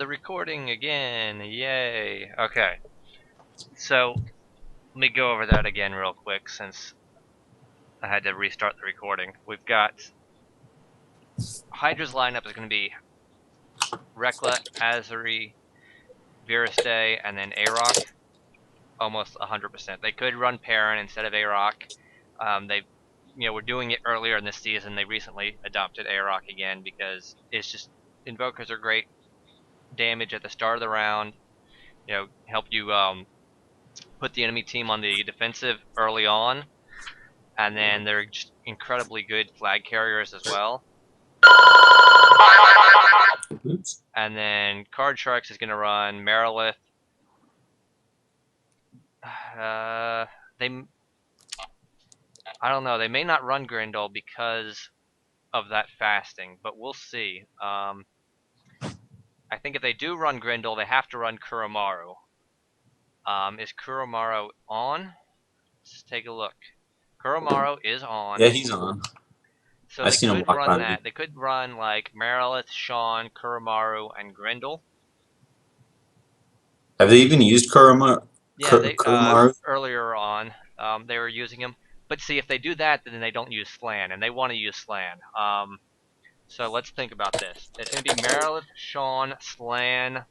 The recording again, yay. Okay, so let me go over that again real quick since I had to restart the recording. We've got Hydra's lineup is going to be Reklah, Azheri, Vyrastai, and then Aroc, almost 100%. They could run Perrin instead of Aroc. They, were doing it earlier in this season. They recently adopted Aroc again because it's just invokers are great damage at the start of the round. Help you put the enemy team on the defensive early on, and then they're just incredibly good flag carriers as well. Oops. And then Card Sharks is going to run Merilith. I don't know. They may not run Grendel because of that fasting, but we'll see. I think if they do run Grendel, they have to run Kuromaru. Is Kuromaru on? Let's take a look. Kuromaru is on. Yeah, he's on. So I've they seen him could walk run by me. that. They could run like Merilith, Shawn, Kuromaru, and Grendel. Have they even used Yeah, they Kurumaru? earlier on they were using him. But see, if they do that, then they don't use Slann, and they want to use Slann. So let's think about this. It's going to be Merilith, Shawn, Slann,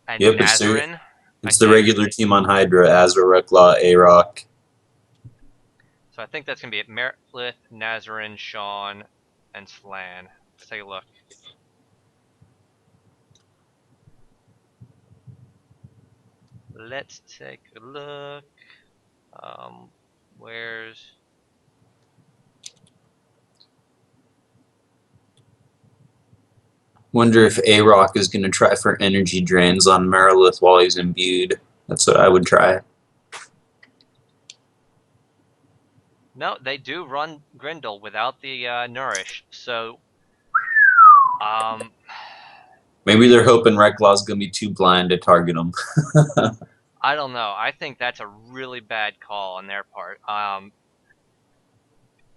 and Yep, Nazarin, I it's the think. regular team on Hydra, Azra, Reklah, Aroc. So I think that's going to be it. Merilith, Nazarin, Shawn, and Slann. Let's take a look. Let's take a look. Where's... Wonder if Aroc is going to try for energy drains on Merilith while he's imbued. That's what I would try. No, they do run Grendel without the Nourish, so... Maybe they're hoping Reklah's going to be too blind to target him. I don't know. I think that's a really bad call on their part.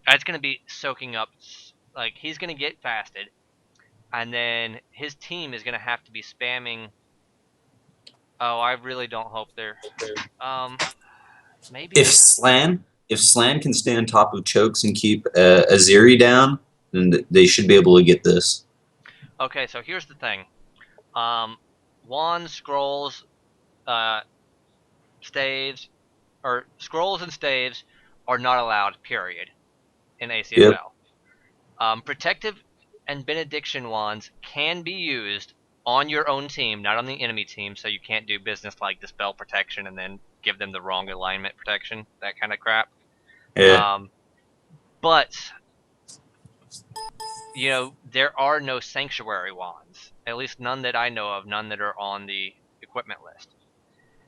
That's going to be soaking up... Like, he's going to get fasted, and then his team is going to have to be spamming... Oh, I really don't hope they're... Maybe if they... Slann if Slann can stay on top of chokes and keep Azheri down, then they should be able to get this. Okay, so here's the thing. Wands, scrolls, staves, or scrolls and staves are not allowed, period, in Yep. ACFL. Protective and benediction wands can be used on your own team, not on the enemy team, so you can't do business like dispel protection and then give them the wrong alignment protection, that kind of crap. Yeah. But there are no sanctuary wands, at least none that I know of, none that are on the equipment list.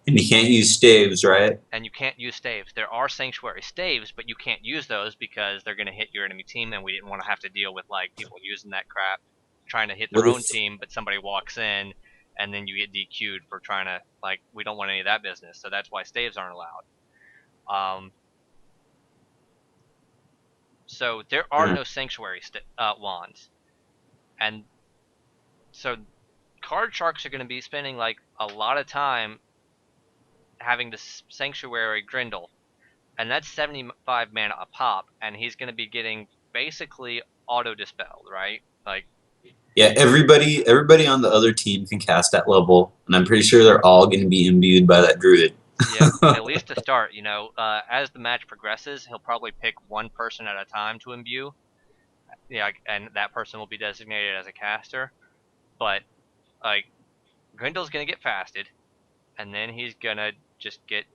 And you can't use staves, right? And you can't use staves. There are sanctuary staves, but you can't use those because they're going to hit your enemy team, and we didn't want to have to deal with like people using that crap, trying to hit What their if own team, but somebody walks in, and then you get DQ'd for trying to, like, we don't want any of that business. So that's why staves aren't allowed. So there are no sanctuary wands, and so card sharks are going to be spending like a lot of time having this sanctuary Grendel, and that's 75 mana a pop, and he's going to be getting basically auto dispelled, right? Like, Yeah, everybody on the other team can cast at level, and I'm pretty sure they're all going to be imbued by that druid. yep, at least to start. As the match progresses, he'll probably pick one person at a time to imbue. Yeah, and that person will be designated as a caster. But like, Grendel's gonna get fasted, and then he's gonna just get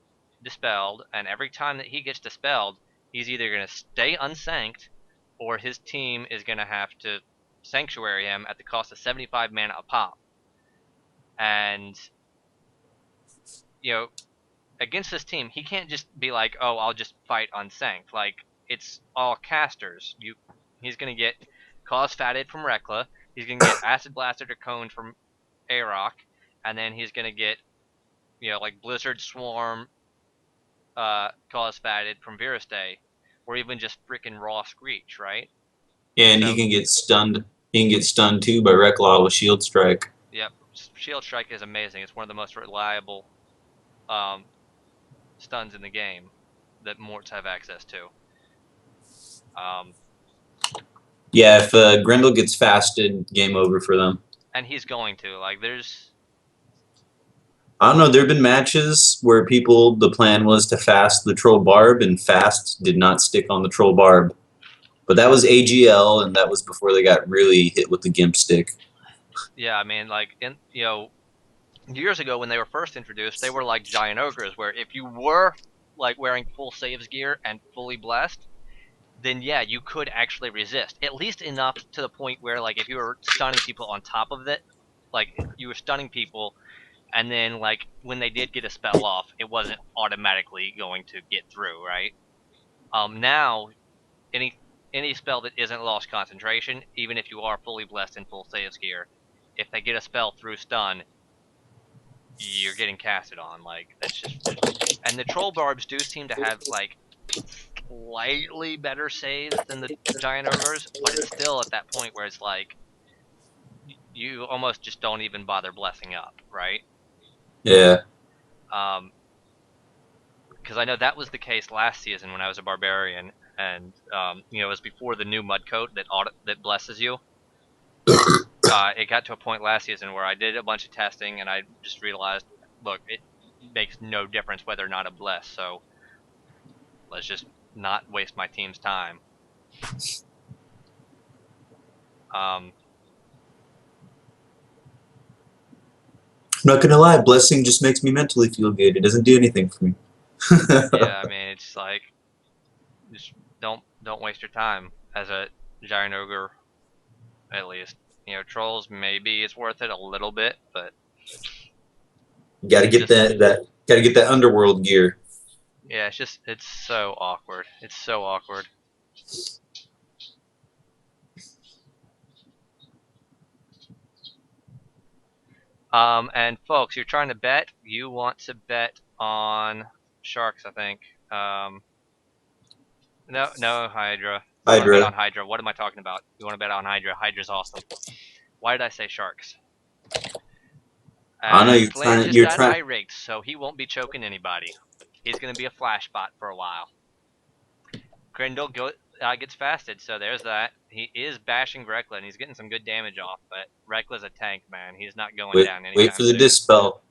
dispelled. And every time that he gets dispelled, he's either gonna stay unsanced, or his team is gonna have to sanctuary him at the cost of 75 mana a pop. And against this team, he can't just be like, "Oh, I'll just fight unsanced." Like, it's all casters. He's gonna get cause fatted from Reklah. He's gonna get acid blasted or coned from Aroc, and then he's gonna get like Blizzard Swarm, cause fatted from Vyrastai, or even just freaking raw Screech, right? Yeah, and he So can get stunned. He can get stunned too by Reklah with Shield Strike. Yep, Shield Strike is amazing. It's one of the most reliable stuns in the game that Morts have access to. Yeah, if Grendel gets fasted, game over for them. And he's going to. Like, there's... I don't know. There have been matches where the plan was to fast the troll barb, and fast did not stick on the troll barb. But that was AGL, and that was before they got really hit with the gimp stick. Yeah, I mean, like, years ago when they were first introduced, they were like giant ogres, where if you were, like, wearing full saves gear and fully blessed, then yeah, you could actually resist. At least enough to the point where, like, if you were stunning people on top of it, like, you were stunning people, and then, like, when they did get a spell off, it wasn't automatically going to get through, right? Now, any spell that isn't lost concentration, even if you are fully blessed in full saves gear, if they get a spell through stun, you're getting casted on. Like, that's just... And the troll barbs do seem to have, like, slightly better saves than the giant ogres, but it's still at that point where it's like you almost just don't even bother blessing up, right? Yeah. Because I know that was the case last season when I was a barbarian, and it was before the new mud coat that blesses you. It got to a point last season where I did a bunch of testing and I just realized, look, it makes no difference whether or not I'm blessed, so let's just not waste my team's time. Um, I'm not gonna lie, blessing just makes me mentally feel good. It doesn't do anything for me. yeah, I mean, it's like, just don't waste your time as a giant ogre, at least. Trolls, maybe it's worth it a little bit, but Gotta get just... gotta get that underworld gear. Yeah, it's so awkward. It's so awkward. And folks, you're trying to bet. You want to bet on sharks, I think. No, Hydra. You want to bet Hydra. on Hydra. What am I talking about? You want to bet on Hydra. Hydra's awesome. Why did I say sharks? I know And Slann just you're got trying irate, so he won't be choking anybody. He's going to be a flash bot for a while. Grendel gets fasted, so there's that. He is bashing Reklah, and he's getting some good damage off, but Reklah's a tank, man. He's not going down wait anytime for the soon. dispel.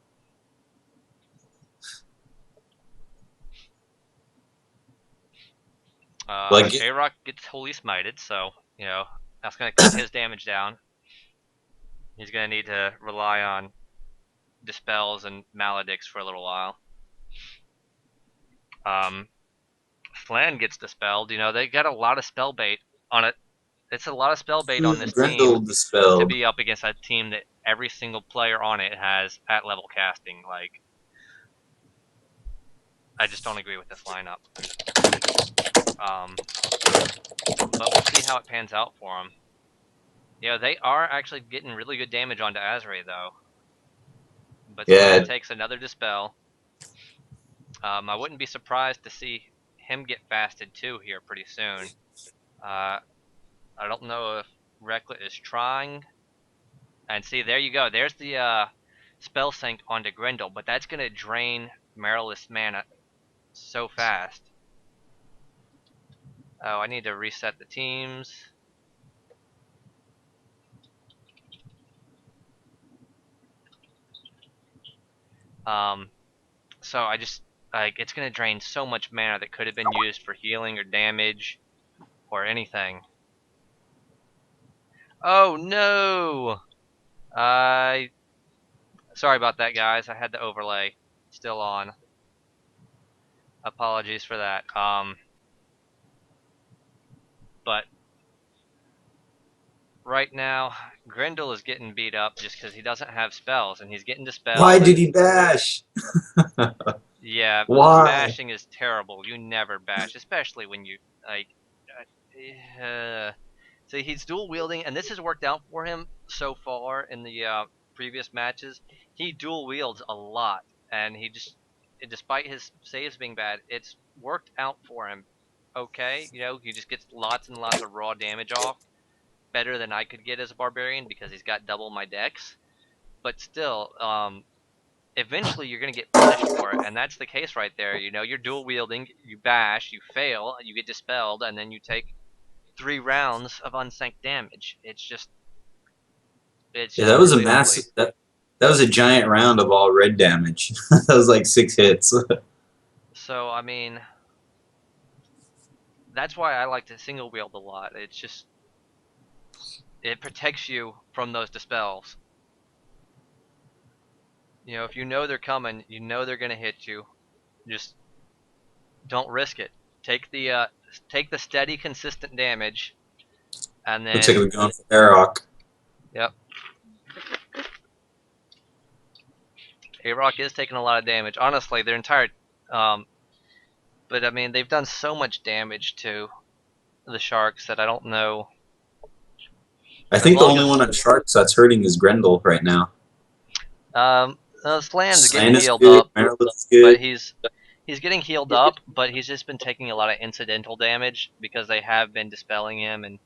Like Aroc gets Holy Smited, so, that's going to cut his damage down. He's going to need to rely on Dispels and Maledicts for a little while. Slann gets Dispelled. They got a lot of spell bait on it. It's a lot of spell bait on this team Grendel to dispelled. be up against a team that every single player on it has at level casting. Like, I just don't agree with this lineup. But we'll see how it pans out for them. They are actually getting really good damage onto Azheri, though. But Slann Yeah. takes another Dispel. I wouldn't be surprised to see him get fasted too here pretty soon. I don't know if Reklah is trying. And see, there you go. There's the spell sync onto Grendel, but that's going to drain Merilith's mana so fast. Oh, I need to reset the teams. So I just, like, it's going to drain so much mana that could have been used for healing or damage or anything. Oh no! Sorry about that, guys. I had the overlay still on. Apologies for that. But right now, Grendel is getting beat up just because he doesn't have spells, and he's getting Why dispelled, did and he bash? yeah, Why? bashing is terrible. You never bash, especially when you, like, see, he's dual wielding, and this has worked out for him so far in the previous matches. He dual wields a lot, and despite his saves being bad, it's worked out for him. Okay, he just gets lots and lots of raw damage off, better than I could get as a barbarian because he's got double my dex. but still, eventually you're going to get punished for it, and that's the case right there. You know, you're dual wielding, you bash, you fail, you get dispelled, and then you take 3 rounds of unsynced damage. It's Yeah, just that was a really ugly. massive. That was a giant round of all red damage. That was like 6 hits. So I mean, that's why I like to single wield a lot. It's just it protects you from those dispels. You know, if you know they're coming, you know they're gonna hit you. Just don't risk it. Take the steady, consistent damage, and Looks like then we're going for Aroc. yep, Aroc is taking a lot of damage. Honestly, their entire, um, but I mean they've done so much damage to the sharks that I don't know. I As think the long only as one on Sharks that's hurting is Grendel right now. Slann's getting Slann is healed good. up, Merilith is but good. he's getting healed up, but he's just been taking a lot of incidental damage because they have been dispelling him and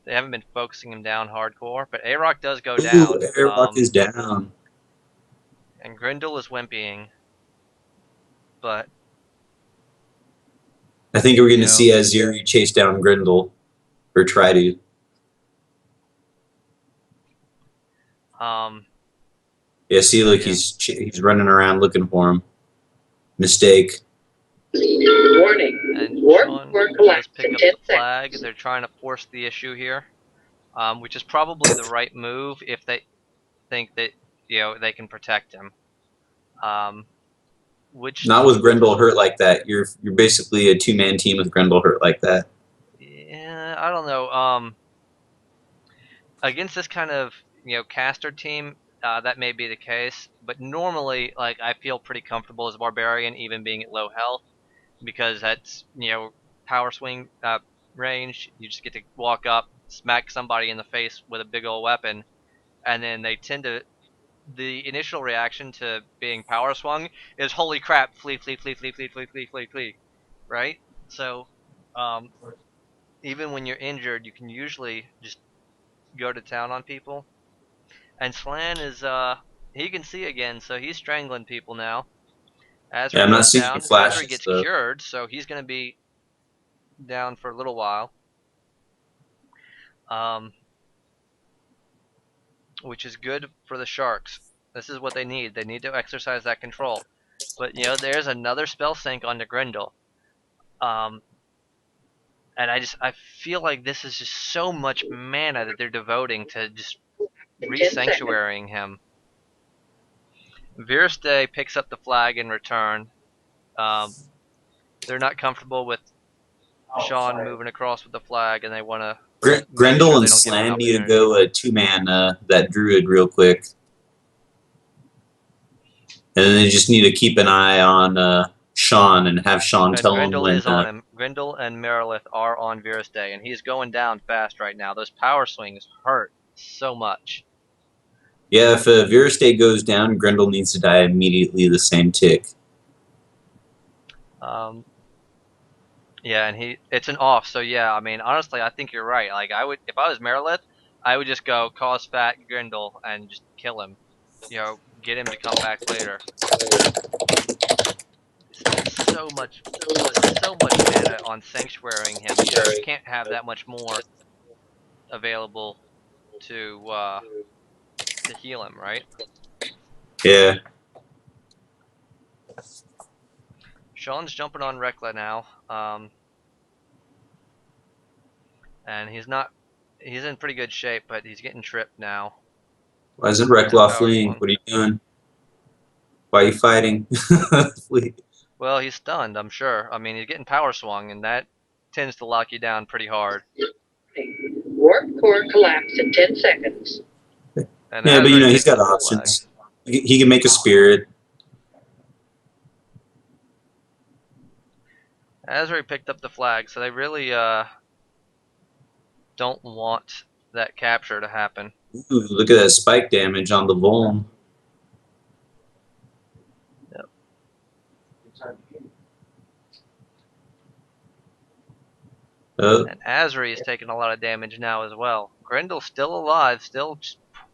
they haven't been focusing him down hardcore. But Aroc does go Ooh, down, Aroc is down. and Grendel is wimpying. But I think we're going you to know, see Azheri chase down Grendel, or try to. um, Yeah, see, look, yeah. he's running around looking for him. Mistake. Warning. And Warp Shawn core does collapse pick in up 10 the flag. seconds. They're trying to force the issue here, which is probably the right move if they think that they can protect him. Um, which Not with Grendel hurt like that. You're basically a 2-man team with Grendel hurt like that. yeah, I don't know. Against this kind of caster team, that may be the case. But normally, like I feel pretty comfortable as a barbarian, even being at low health, because that's power swing range. You just get to walk up, smack somebody in the face with a big old weapon, and then they tend to. The initial reaction to being power swung is holy crap, flee, flee, flee, flee, flee, flee, flee, flee, flee, right? So, um, even when you're injured, you can usually just go to town on people. And Slann is he can see again, so he's strangling people now. Yeah, Azheri I'm not goes seeing any down. Azheri flashes gets though. cured, so he's gonna be down for a little while. Um, which is good for the sharks. This is what they need. They need to exercise that control. But there's another spell sink onto Grendel. Um, and I feel like this is just so much mana that they're devoting to just In 10 seconds. re-sanctuarying him. Vyrastai picks up the flag in return. Um, they're not comfortable with Shawn moving across with the flag, and they want to make Grendel sure and they don't give him an Slann need to opportunity. go a 2-man that druid real quick, and then they just need to keep an eye on Shawn and have Shawn And tell him Grendel when. is on him. Grendel and Merilith are on Vyrastai, and he's going down fast right now. Those power swings hurt so much. Yeah, if Vyrastai goes down, Grendel needs to die immediately the same tick. Um, yeah, and it's an off. So yeah, I mean, honestly, I think you're right. Like I would, if I was Merilith, I would just go cause fat Grendel and just kill him. Get him to come back later. Spend so much mana on sanctuarying him. You can't have that much more available to heal him, right? Yeah, Shawn's jumping on Reklah now, and he's in pretty good shape, but he's getting tripped now. why isn't That Reklah power fleeing? swung. What are you doing? Why are you fighting? Flee. Well, he's stunned, I'm sure. I mean, he's getting power swung, and that tends to lock you down pretty hard. Warp core collapse in 10 seconds. And Yeah, but Azheri he's picks got up the flag. options. He can make a spirit. Azheri picked up the flag, so they really don't want that capture to happen. Ooh, look at that spike damage on the Volm. Yep. Uh, And Azheri is taking a lot of damage now as well. Grendel's still alive, still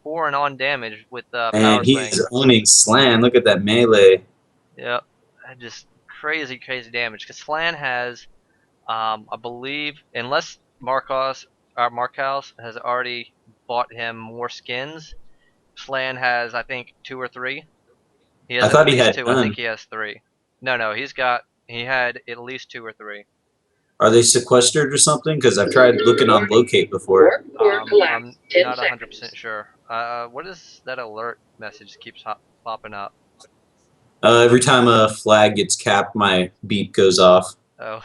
4 and on damage with Power And Swing. he's owning Slann. Look at that melee. Yep, just crazy damage. Because Slann has, I believe, unless Marcos has already bought him more skins, Slann has, I think, 2 or 3. He has I at thought he least had 2. I none. think he has 3. No, he had at least 2 or 3. Are they sequestered or something? Because I've tried looking on locate before. Warp core collapse. I'm 10 not 100% seconds. sure. What is that alert message keeps popping up? Every time a flag gets capped, my beep goes off. Oh.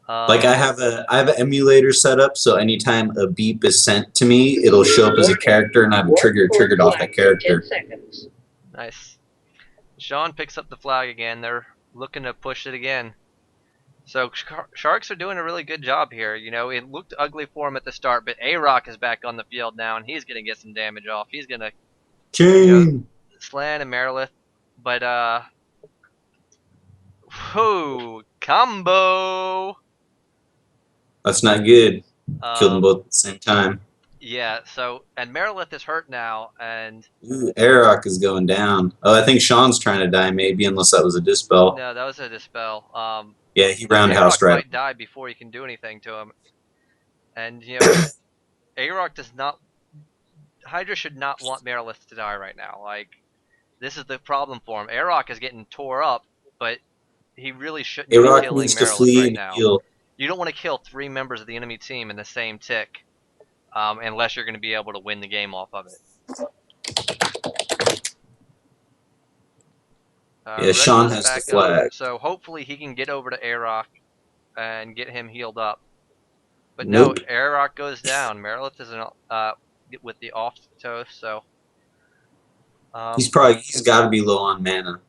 Like I have an emulator set up, so anytime a beep is sent to me, it'll show up as a character, and I'm triggered off that character. 10 seconds. Nice. Shawn picks up the flag again. They're looking to push it again. So Sharks are doing a really good job here. You know, it looked ugly for him at the start, but Aroc is back on the field now, and he's gonna get some damage off. He's gonna, Chain. Slann and Merilith, but whoo, combo. That's not good. Killed them Um, both at the same time. yeah. So and Merilith is hurt now, and Ooh, Aroc is going down. Oh, I think Shawn's trying to die, maybe, unless that was a dispel. no, that was a dispel. Yeah, he Aroc roundhoused right. might die before you can do anything to him, and you know, Aroc does not. Hydra should not want Merilith to die right now. Like, this is the problem for him. Aroc is getting tore up, but he really shouldn't be Aroc killing needs to Merilith flee right and now. heal. You don't want to kill 3 members of the enemy team in the same tick, unless you're going to be able to win the game off of it. Yeah, Shawn has the flag. Up, so hopefully he can get over to Aroc and get him healed up. But Nope. no, Aroc goes down. Merilith is with the off toast, so He's got to be low on mana.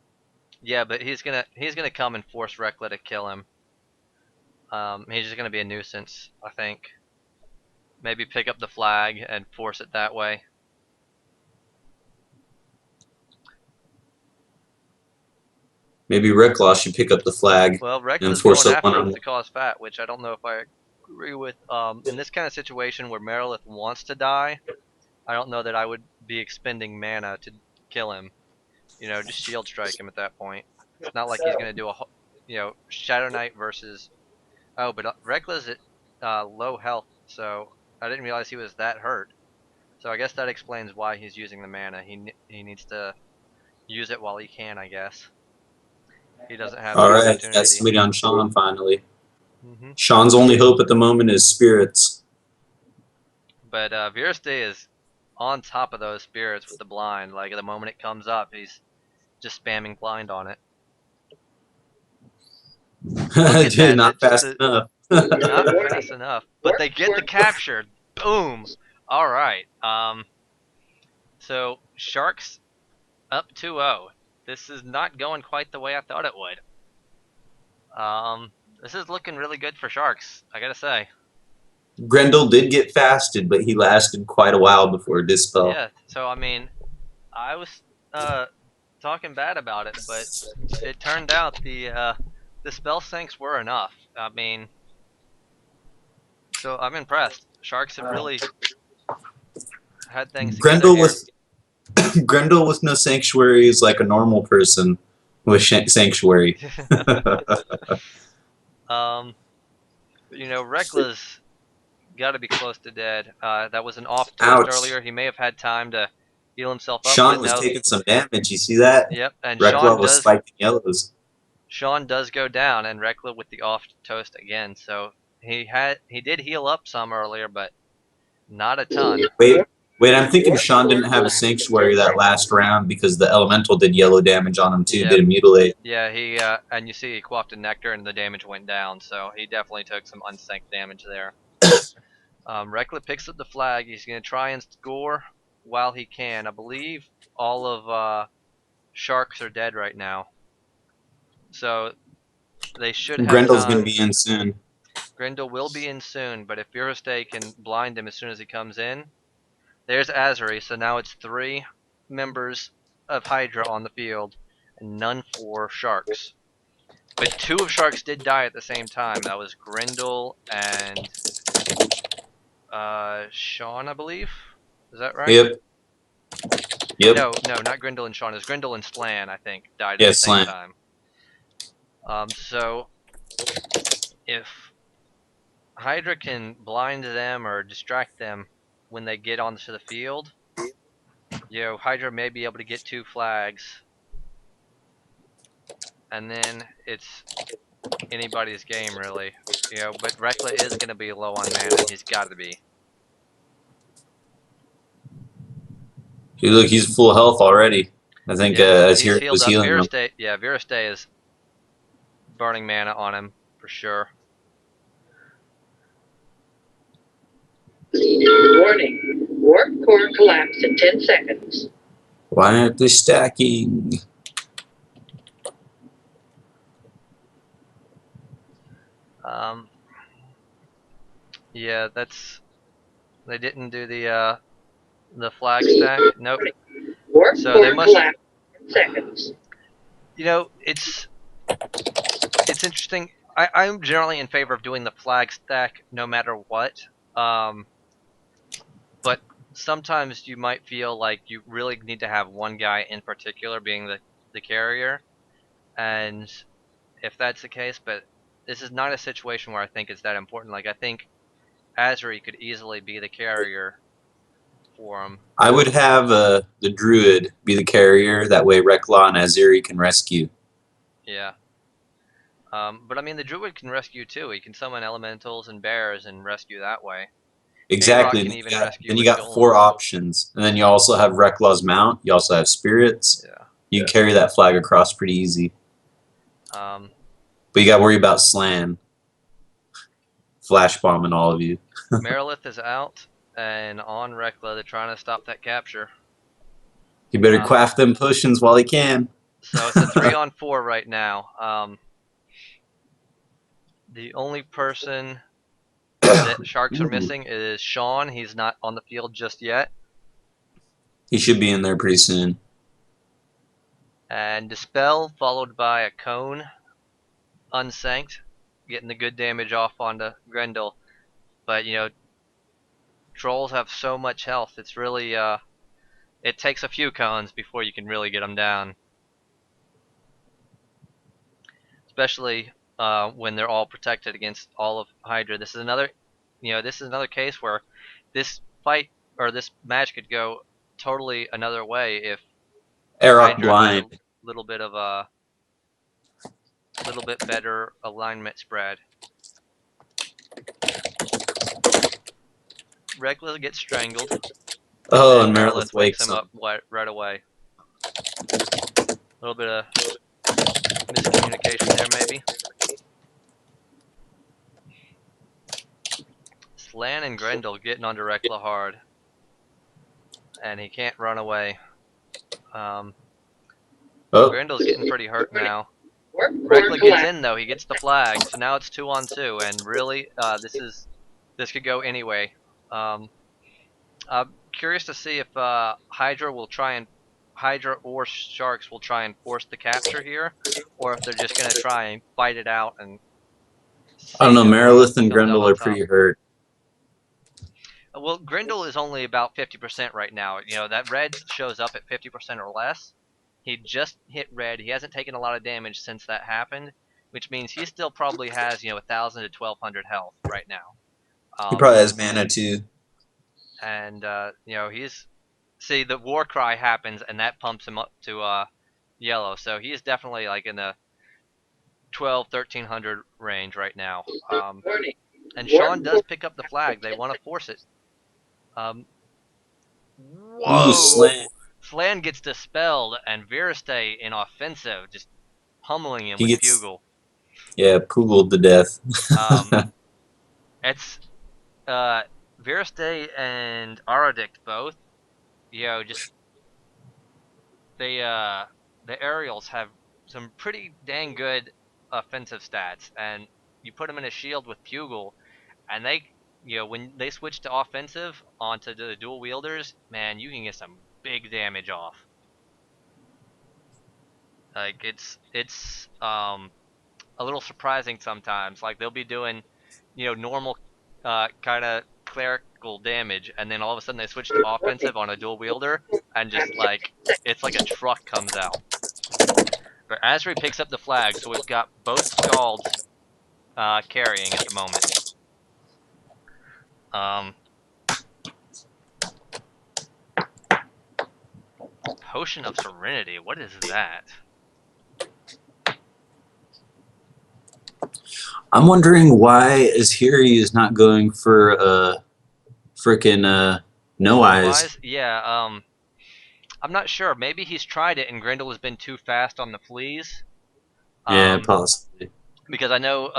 yeah, but he's gonna come and force Reklah to kill him. He's just gonna be a nuisance, I think. Maybe pick up the flag and force it that way. Maybe Reklah should pick up the flag Well, and Reklah's force going a after him one-on-one. to cause fat, which I don't know if I agree with. In this kind of situation where Merilith wants to die, I don't know that I would be expending mana to kill him. You know, just shield strike him at that point. It's not like he's gonna do a, Shadow Knight versus. Oh, but Reklah's at low health, so I didn't realize he was that hurt. So I guess that explains why he's using the mana. He needs to use it while he can, I guess. He doesn't have All the right, opportunity. got somebody on Shawn finally. Mm-hmm. Shawn's only hope at the moment is spirits. But Vyrastai is on top of those spirits with the blind. Like, at the moment it comes up, he's just spamming blind on it. Dude, not fast enough. Not fast enough. But they get the capture. Boom. All right. So Sharks up 2-0. This is not going quite the way I thought it would. This is looking really good for Sharks, I gotta say. Grendel did get fasted, but he lasted quite a while before dispel. Yeah. So I mean, I was talking bad about it, but it turned out the spell sinks were enough. I mean, so I'm impressed. Sharks have really had things together here. Grendel with no sanctuary is like a normal person with sanctuary. Reklah's got to be close to dead. That was an off toast earlier. He may have had time to heal himself up. Shawn was taking some damage. You see that? Yep, and Reklah was spiking yellows. Shawn does go down, and Reklah with the off toast again. So he did heal up some earlier, but not a ton. Wait, I'm thinking Shawn didn't have a sanctuary that last round because the elemental did yellow damage on him too. Yep. Did a mutilate. Yeah, he and you see he quaffed a nectar and the damage went down, so he definitely took some unsank damage there. Reklah picks up the flag. He's gonna try and score while he can. I believe all of Sharks are dead right now, so they should have Grendel's time. Gonna be in soon. Grendel will be in soon, but if Vyrastai can blind him as soon as he comes in. There's Azheri, so now it's 3 members of Hydra on the field, and none for Sharks. But 2 of Sharks did die at the same time. That was Grendel and Shawn, I believe. Is that right? Yep. Yep. No, not Grendel and Shawn. It's Grendel and Slann, I think, died at Yeah, the same Slann. time. So if Hydra can blind them or distract them when they get onto the field, Hydra may be able to get 2 flags, and then it's anybody's game, really. But Reklah is going to be low on mana. He's got to be. Dude, look, he's full health already. I think He's Azheri healed was up. healing him. Vyrastai is burning mana on him for sure. Warning. Warp core collapse in 10 seconds. Why aren't they stacking? Yeah, they didn't do the flag stack. Nope. Warp So core they must. collapse in 10 seconds. It's interesting. I'm generally in favor of doing the flag stack no matter what. But sometimes you might feel like you really need to have one guy in particular being the carrier, and if that's the case, but this is not a situation where I think it's that important. Like I think Azheri could easily be the carrier for him. I would have the druid be the carrier. That way, Reklah and Azheri can rescue. Yeah. But I mean, the druid can rescue too. He can summon elementals and bears and rescue that way. Aroc Exactly. can even rescue Then you with got 4 golems. options, and then you also have Reklah's mount. You also have spirits. Yeah. You can carry that flag across pretty easy. Um, But you got to worry about Slann flash bombing all of you. Merilith is out, and on Reklah, they're trying to stop that capture. You better quaff them potions while he can. So it's a 3-on-4 right now. The only person that Sharks are missing is Shawn. He's not on the field just yet. He should be in there pretty soon. And Dispel, followed by a Cone, Unsanked, getting the good damage off onto Grendel. But, trolls have so much health. It's really, it takes a few cones before you can really get them down. Especially when they're all protected against all of Hydra. This is another case where this fight or this match could go totally another way if Aroc Hydra had a blind. little bit better alignment spread. Reklah gets strangled. Oh, and Merilith wakes wakes him him. up right away. A little bit of miscommunication there, maybe. Slann and Grendel getting onto Reklah hard, and he can't run away. Grendel's getting pretty hurt now. Reklah gets in though. He gets the flag, so now it's 2-on-2, and really, this could go anyway. I'm curious to see if Hydra or Sharks will try and force the capture here, or if they're just gonna try and fight it out and. I don't know. Merilith and comes out Grendel on are top. pretty hurt. Well, Grendel is only about 50% right now. That red shows up at 50% or less. He just hit red. He hasn't taken a lot of damage since that happened, which means he still probably has 1,000 to 1,200 health right now. He probably has mana too. And see, the war cry happens and that pumps him up to yellow. So he is definitely like in the 1,200-1,300 range right now. And Shawn does pick up the flag. They want to force it. Whoa! Ooh, Slann. Slann gets dispelled, and Vyrastai in offensive, just pummeling him with Bugle. Yeah, Pugled to death. It's Vyrastai and Aroc both. Just the aerials have some pretty dang good offensive stats, and you put them in a shield with Bugle, and they, when they switch to offensive onto the dual wielders, man, you can get some big damage off. Like it's a little surprising sometimes. Like they'll be doing, normal kind of clerical damage, and then all of a sudden they switch to offensive on a dual wielder, and just like it's like a truck comes out. But Azheri picks up the flag, so we've got both Scalds carrying at the moment. Potion of Serenity. What is that? I'm wondering why Azheri is not going for frickin' no eyes. Yeah. I'm not sure. Maybe he's tried it and Grendel has been too fast on the fleas. Yeah, possibly. Because I know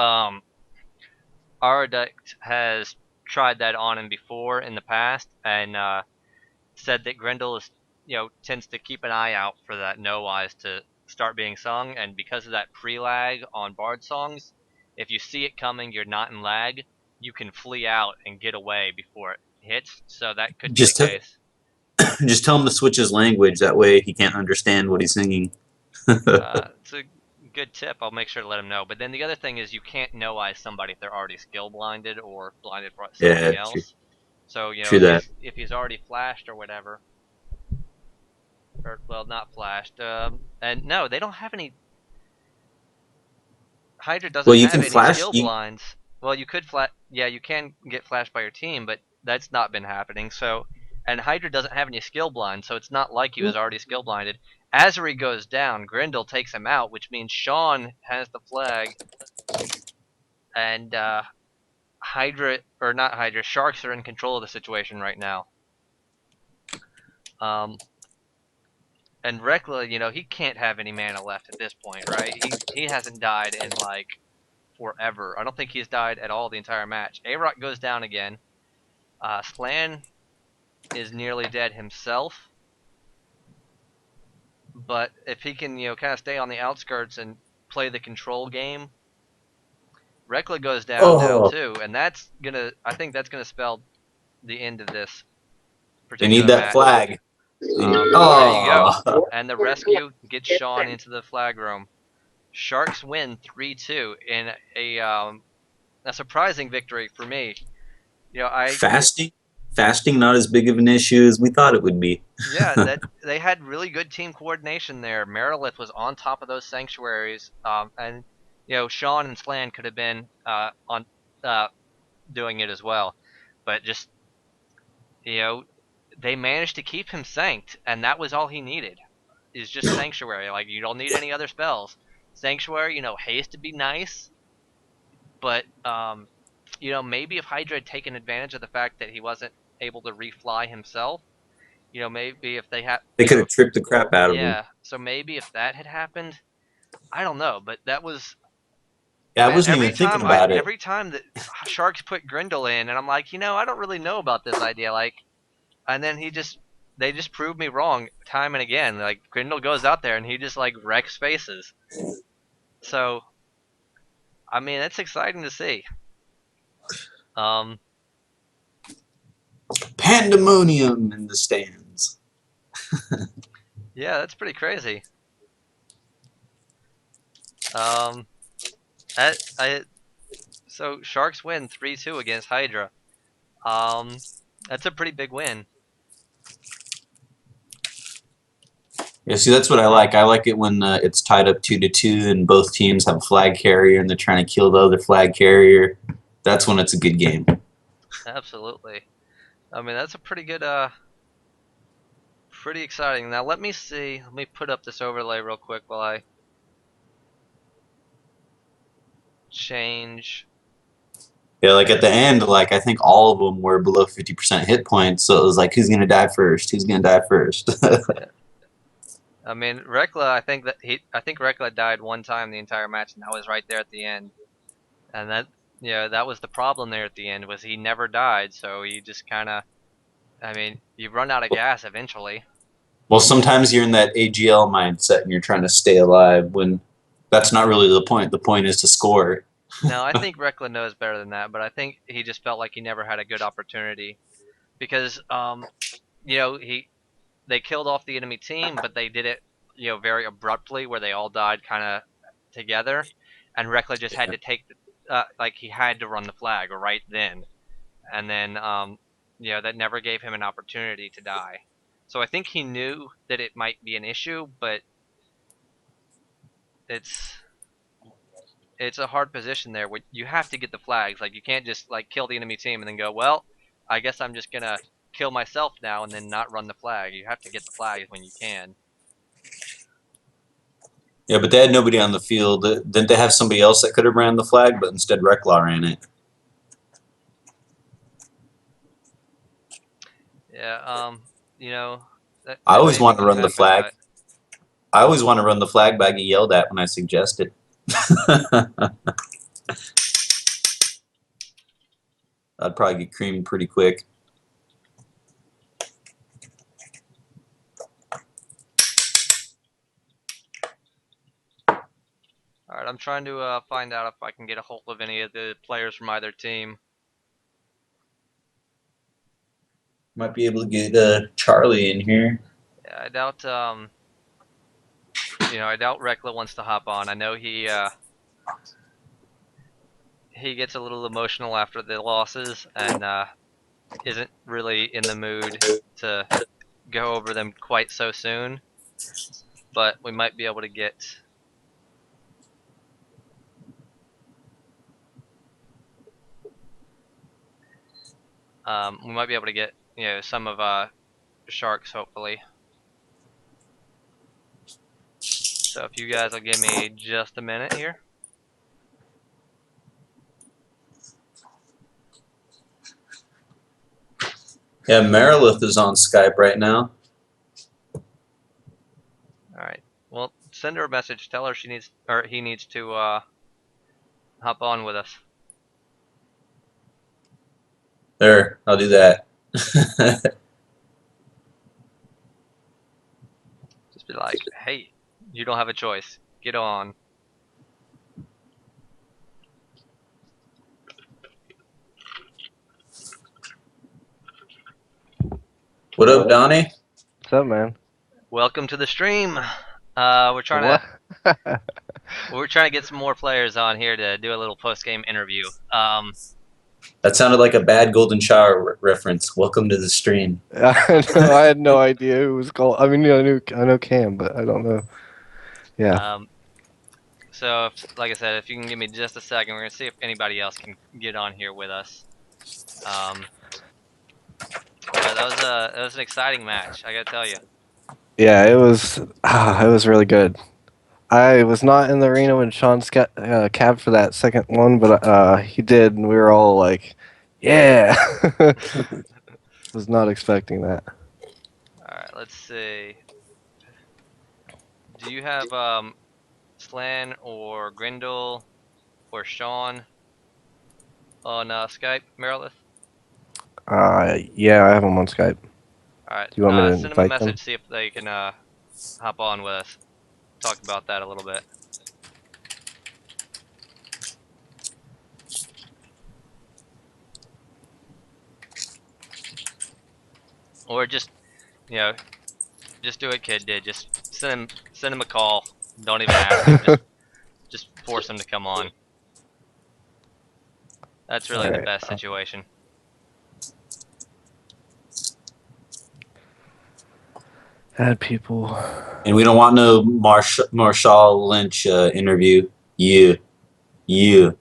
Aroc has tried that on him before in the past and said that Grendel is, tends to keep an eye out for that no eyes to start being sung, and because of that pre-lag on bard songs, if you see it coming, you're not in lag, you can flee out and get away before it hits. So that could be the case. Just tell him to switch his language. That way he can't understand what he's singing. It's a good tip. I'll make sure to let him know. But then the other thing is you can't no eyes somebody if they're already skill blinded or blinded for something else. True. So if he's already flashed or whatever, or well, not flashed. And no, they don't have any. Hydra doesn't have any skill blinds. Well, you could yeah, you can get flashed by your team, but that's not been happening. So, and Hydra doesn't have any skill blinds, so it's not like he was already skill blinded. Azheri goes down, Grendel takes him out, which means Shawn has the flag, and Hydra, or not Hydra, Sharks are in control of the situation right now. And Reklah, he can't have any mana left at this point, right? He hasn't died in like forever. I don't think he's died at all the entire match. Aroc goes down again. Slann is nearly dead himself. But if he can, kind of stay on the outskirts and play the control game, Reklah goes down now too, and I think that's gonna spell the end of this particular They need that match. flag. There you go. And the rescue gets Shawn into the flag room. Sharks win 3-2 in a surprising victory for me. Fasting not as big of an issue as we thought it would be. Yeah, they had really good team coordination there. Merilith was on top of those sanctuaries, and Shawn and Slann could have been on doing it as well, but just they managed to keep him sanced, and that was all he needed. Is just sanctuary. Like, you don't need any other spells. Sanctuary, haste to be nice, but maybe if Hydra had taken advantage of the fact that he wasn't able to refly himself, maybe if they could have tripped the crap out of him. Yeah, so maybe if that had happened, I don't know, but that was. Yeah, I wasn't even thinking about it. Every time that Sharks put Grendel in, and I'm like, I don't really know about this idea, like, and then they just proved me wrong time and again. Like, Grendel goes out there and he just like wrecks faces. So, I mean, that's exciting to see. Pandemonium in the stands. Yeah, that's pretty crazy. So Sharks win 3-2 against Hydra. That's a pretty big win. Yeah, see, that's what I like. I like it when it's tied up 2-2 and both teams have a flag carrier and they're trying to kill the other flag carrier. That's when it's a good game. Absolutely. I mean, that's a pretty good, pretty exciting. Now, let me see. Let me put up this overlay real quick while I change. Yeah, like at the end, like I think all of them were below 50% hit points, so it was like, who's gonna die first? Who's gonna die first? Yeah. I mean, Reklah, I think Reklah died one time the entire match, and that was right there at the end. And that was the problem there at the end, was he never died, so he just kind of, I mean, you run out of gas eventually. Well, sometimes you're in that AGL mindset and you're trying to stay alive when that's not really the point. The point is to score. No, I think Reklah knows better than that, but I think he just felt like he never had a good opportunity because, they killed off the enemy team, but they did it, very abruptly, where they all died kind of together, and Reklah just had to take he had to run the flag right then, and then that never gave him an opportunity to die. So I think he knew that it might be an issue, but it's a hard position there where you have to get the flags. Like, you can't just like kill the enemy team and then go, well, I guess I'm just gonna kill myself now and then not run the flag. You have to get the flags when you can. Yeah, but they had nobody on the field. Didn't they have somebody else that could have ran the flag, but instead Reklah ran it? Yeah, that, I that always may want make to you run the happy, flag. but I always want to run the flag, but I get yelled at when I suggest it. I'd probably get creamed pretty quick. all right, I'm trying to find out if I can get a hold of any of the players from either team. Might be able to get Charlie in here. Yeah, I doubt Reklah wants to hop on. I know he gets a little emotional after the losses and isn't really in the mood to go over them quite so soon. But we might be able to get some of Sharks, hopefully. So if you guys will give me just a minute here. Yeah, Merilith is on Skype right now. All right. Well, send her a message. Tell her he needs to hop on with us. There, I'll do that. Just be like, hey, you don't have a choice. Get on. What up, Donnie? What's up, man? Welcome to the stream. We're trying What? to get some more players on here to do a little post game interview. That sounded like a bad Golden Shower reference. Welcome to the stream. I had no idea who was called. I mean, I know Cam, but I don't know. Yeah. So, like I said, if you can give me just a second, we're gonna see if anybody else can get on here with us. But that was an exciting match, I gotta tell you. Yeah, it was really good. I was not in the arena when Shawn capped for that second one, but he did, and we were all like, "Yeah!" Was not expecting that. All right, let's see. Do you have Slann or Grendel or Shawn on Skype, Merilith? Yeah, I have him on Skype. All right, Do you want me to send them a invite them? message, see if they can hop on with us. Talk about that a little bit. Or just do what Kid did. Just send him a call. Don't even ask him. Just force him to come on. That's really the Alright. best situation. Add people. And we don't want no Marshall Lynch interview. You. Do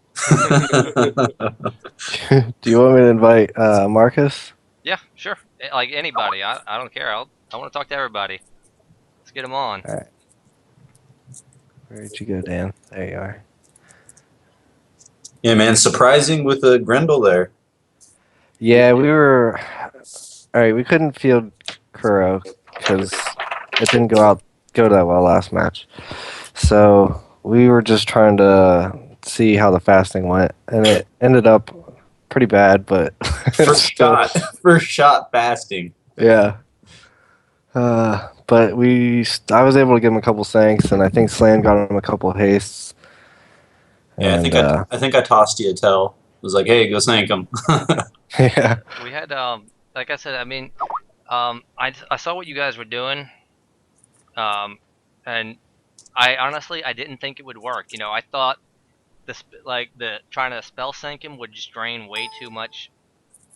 you want me to invite Marcus? Yeah, sure. Like anybody. I don't care. I want to talk to everybody. Let's get them on. All right. Where'd you go, Dan? There you are. Yeah, man, surprising with Grendel there. Yeah, we were. All right, we couldn't field Kuro because it didn't go that well last match. So we were just trying to see how the fasting went, and it ended up pretty bad. But First shot fasting. Yeah. But I was able to give him a couple sanks, and I think Slann got him a couple hastes. Yeah, And, I think I tossed you a tell. I was like, hey, go thank him. yeah. We had like I said, I mean, I saw what you guys were doing, and I honestly didn't think it would work. I thought the trying to spell sync him would just drain way too much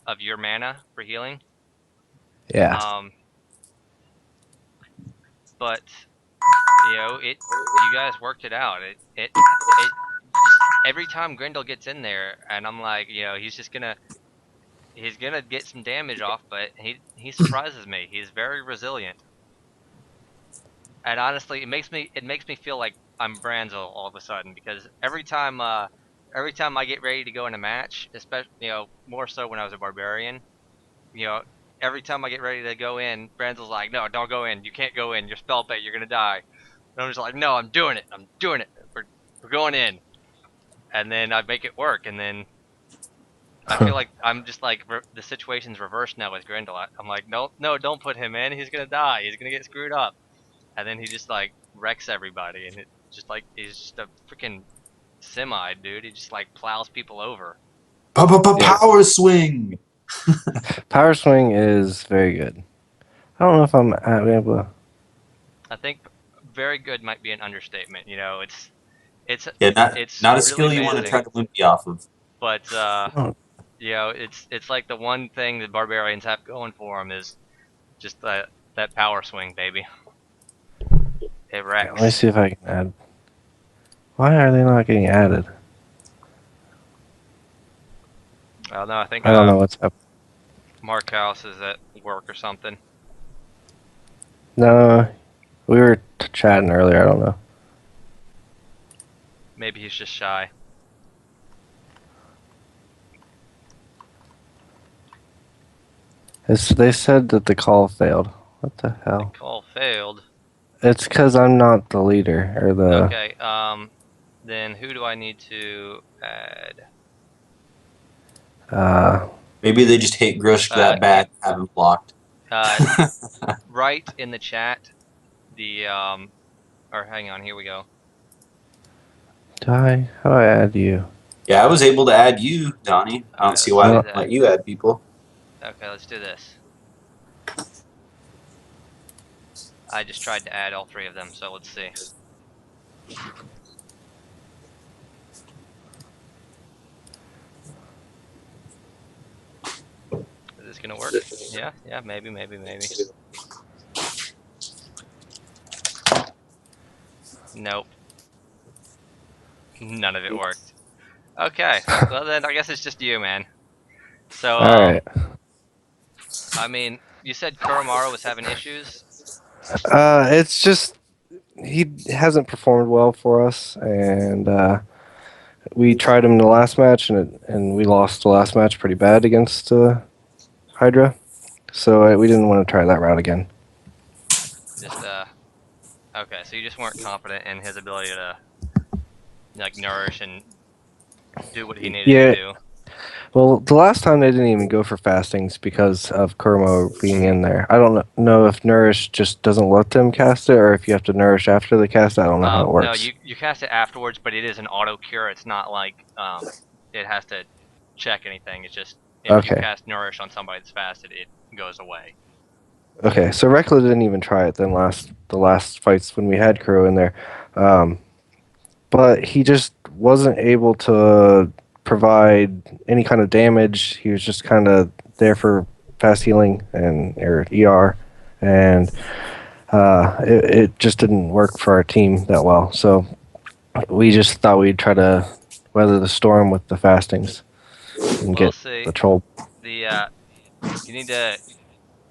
of your mana for healing. Yeah. But you know, you guys worked it out. It just every time Grendel gets in there, and I'm like, you know, he's gonna get some damage off, but he surprises me. He's very resilient. And honestly, it makes me feel like I'm Branzel all of a sudden, because every time I get ready to go in a match, especially, you know, more so when I was a barbarian, you know, every time I get ready to go in, Branzel's like, no, don't go in. You can't go in. You're spell bait. You're gonna die. And I'm just like, no, I'm doing it. I'm doing it. We're going in. And then I make it work. And then I feel like I'm just like the situation's reversed now with Grendel. I'm like, no, don't put him in. He's gonna die. He's gonna get screwed up. And then he just like wrecks everybody, and it just like he's just a freaking semi dude. He just like plows people over. Yeah. Power swing. Power swing is very good. I don't know if I'm able to. I think very good might be an understatement. You know, it's Yeah, it's not a really skill you want to amazing. try to limp you off of. But Oh, you know, it's like the one thing that barbarians have going for them is just that power swing, baby. It okay, let me wrecks. see if I can add. Why are they not getting added? Well, no, I think I don't know what's up. Mark House is at work or something. No, we were chatting earlier. I don't know. Maybe he's just shy. They said that the call failed. What the The hell? call failed. It's because I'm not the leader or the. Okay, then who do I need to add? Maybe they just hate Grushk that bad, have him blocked. Write in the chat the or hang on, here we go. How do I add you? Yeah, I was able to add you, Donnie. I don't Alright, see let's why do they No. don't that. let you add people. Okay, let's do this. I just tried to add all three of them, so let's see. Is this gonna work? Yeah, maybe. Nope. None of it worked. Okay, well then I guess it's just you, man. So, All right. I mean, you said Kuramaru was having issues? It's just he hasn't performed well for us, and we tried him in the last match, and we lost the last match pretty bad against Hydra. So we didn't want to try that route again. Just, okay, so you just weren't confident in his ability to, like, nourish and do what he needed Yeah. to do. Well, the last time they didn't even go for fastings because of Kurmo being in there. I don't know if Nourish just doesn't let them cast it, or if you have to Nourish after the cast. I don't know how it works. No, you cast it afterwards, but it is an auto cure. It's not like it has to check anything. It's just if you Okay. cast Nourish on somebody that's fasted, it goes away. Okay, so Reklah didn't even try it then the last fights when we had Kuro in there. But he just wasn't able to provide any kind of damage. He was just kind of there for fast healing and or ER, and it just didn't work for our team that well. So we just thought we'd try to weather the storm with the fastings and We'll get see. the troll. The you need to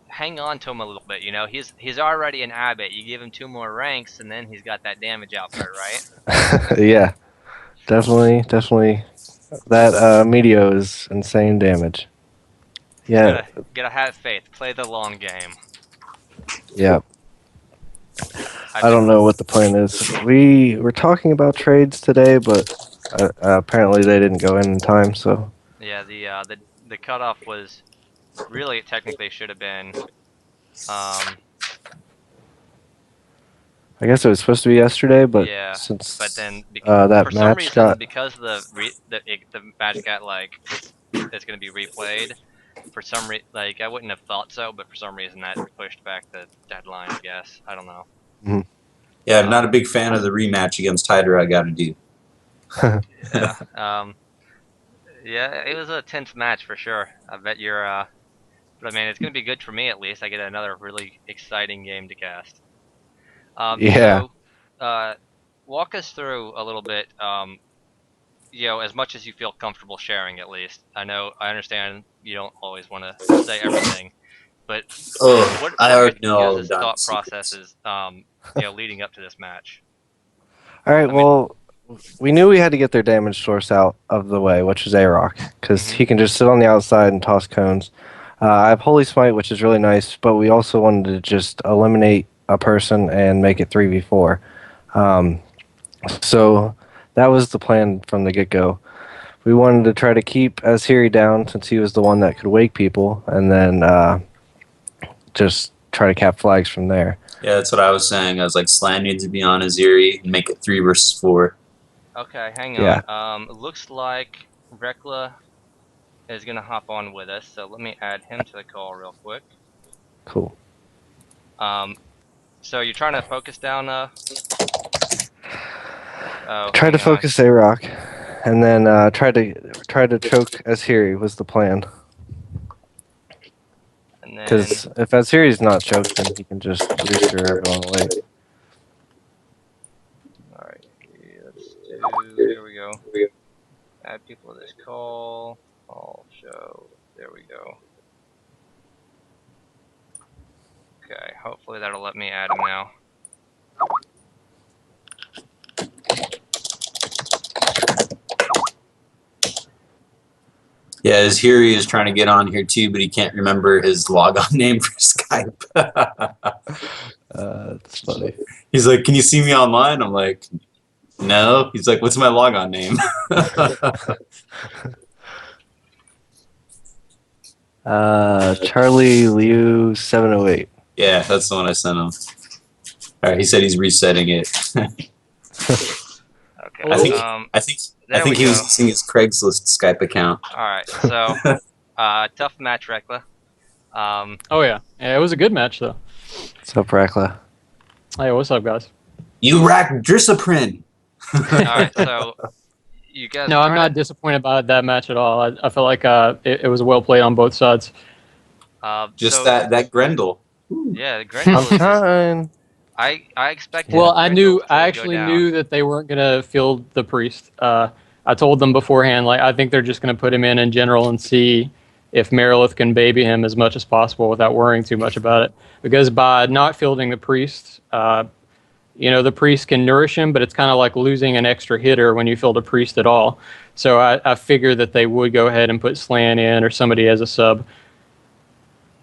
hang on to him a little bit. You know, he's already an abbot. You give him 2 more ranks, and then he's got that damage output, right? Yeah, definitely. That Meteo is insane damage. Yeah, Gotta have faith. Play the long game. yeah. I I don't know what the plan is. We were talking about trades today, but apparently they didn't go in time. So Yeah, the cutoff was really, it technically should have been I guess it was supposed to be yesterday, but yeah, since but then that for some match reason, got because the match got like it's gonna be replayed. For some reason, like I wouldn't have thought so, but for some reason that pushed back the deadline. I guess I don't know. Yeah, I'm not a big fan of the rematch against Hydra I got to do. Yeah. Yeah, it was a tense match for sure. I bet you're. But I mean, it's gonna be good for me at least. I get another really exciting game to cast. Yeah. So, uh, walk us through a little bit. As much as you feel comfortable sharing, at least. I understand you don't always want to say everything, but Oh, I what are already know your all guys' of Donnie's thought secrets. processes, leading up to this match? All right. I mean, Well, we knew we had to get their damage source out of the way, which is Aroc, because hmm he can just sit on the outside and toss cones. I have Holy Smite, which is really nice, but we also wanted to just eliminate a person and make it 3v4. Um, so that was the plan from the get go. We wanted to try to keep Azheri down since he was the one that could wake people, and then just try to cap flags from there. Yeah, that's what I was saying. I was like, Slann needs to be on Azheri and make it 3 versus 4. okay, hang Yeah, on. It looks like Reklah is gonna hop on with us, so let me add him to the call real quick. cool. Um, so you're trying to focus down. Oh, Try to hang on. focus Aroc, and then try to choke Azheri was the plan. And then, Because if Azheri's not choked, then he can just rooster everyone away. all right, let's do. Here we go. Add people to this call. Call show. There we go. Okay, hopefully that'll let me add him now. Yeah, Azheri is trying to get on here too, but he can't remember his logon name for Skype. It's funny. He's like, "Can you see me online?" I'm like, "No." He's like, "What's my logon name?" Charlie Liu 708. Yeah, that's the one I sent him. All right, he said he's resetting it. Okay. I think Hello? I think I There we think he was go. using his Craigslist Skype account. All right. So, tough match, Reklah. Um, Oh yeah. Yeah, it was a good match though. What's up, Reklah? Hey, what's up, guys? You racked Drisaprin. all right. So, you guys No, are I'm trying not disappointed by that match at all. I feel like it was well played on both sides. to. Just So that Grendel. yeah, I'm Grendel is just. trying. I expected Well, Grendel to I go actually down. knew that they weren't gonna field the priest. I told them beforehand, like I think they're just gonna put him in general and see if Merilith can baby him as much as possible without worrying too much about it. Because by not fielding the priest, the priest can nourish him, but it's kind of like losing an extra hitter when you field a priest at all. So I figured that they would go ahead and put Slann in or somebody as a sub.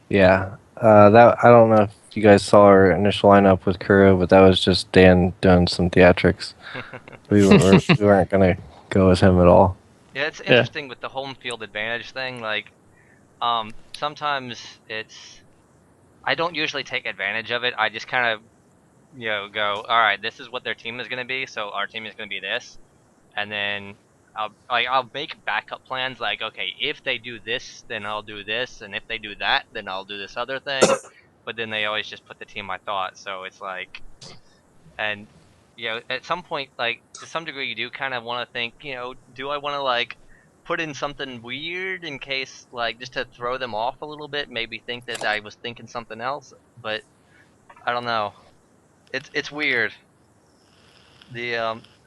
Yeah. That I don't know if you guys saw our initial lineup with Kuro, but that was just Dan doing some theatrics. We weren't gonna go with him at all. Yeah, it's Yeah. interesting with the home field advantage thing. Like, sometimes it's. I don't usually take advantage of it. I just kind of, go. All right, this is what their team is going to be. So our team is going to be this, and then I'll make backup plans. Like, okay, if they do this, then I'll do this, and if they do that, then I'll do this other thing. But then they always just put the team I thought. So it's like, and at some point, like to some degree, you do kind of want to think, do I want to like put in something weird in case, like, just to throw them off a little bit, maybe think that I was thinking something else, but I don't know. It's weird. The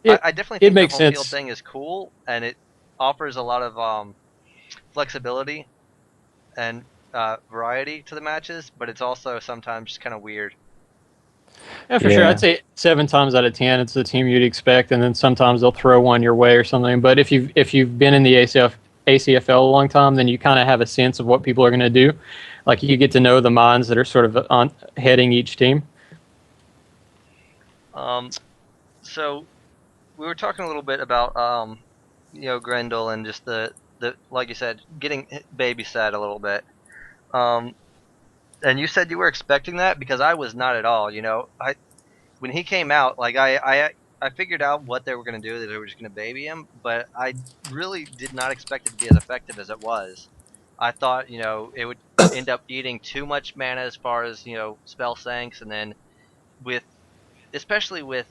It I definitely it think the makes home field sense. thing is cool, and it offers a lot of flexibility and variety to the matches, but it's also sometimes just kind of weird. Yeah, for sure. Yeah. I'd say 7 times out of 10, it's the team you'd expect, and then sometimes they'll throw one your way or something. But if you've been in the ACFL a long time, then you kind of have a sense of what people are going to do. Like you get to know the minds that are sort of on heading each team. Um, so we were talking a little bit about Grendel and just the like you said, getting babysat a little bit. Um, and you said you were expecting that because I was not at all. I when he came out, like I figured out what they were gonna do, that they were just gonna baby him, but I really did not expect it to be as effective as it was. I thought it would end up eating too much mana as far as spell sinks, and then with especially with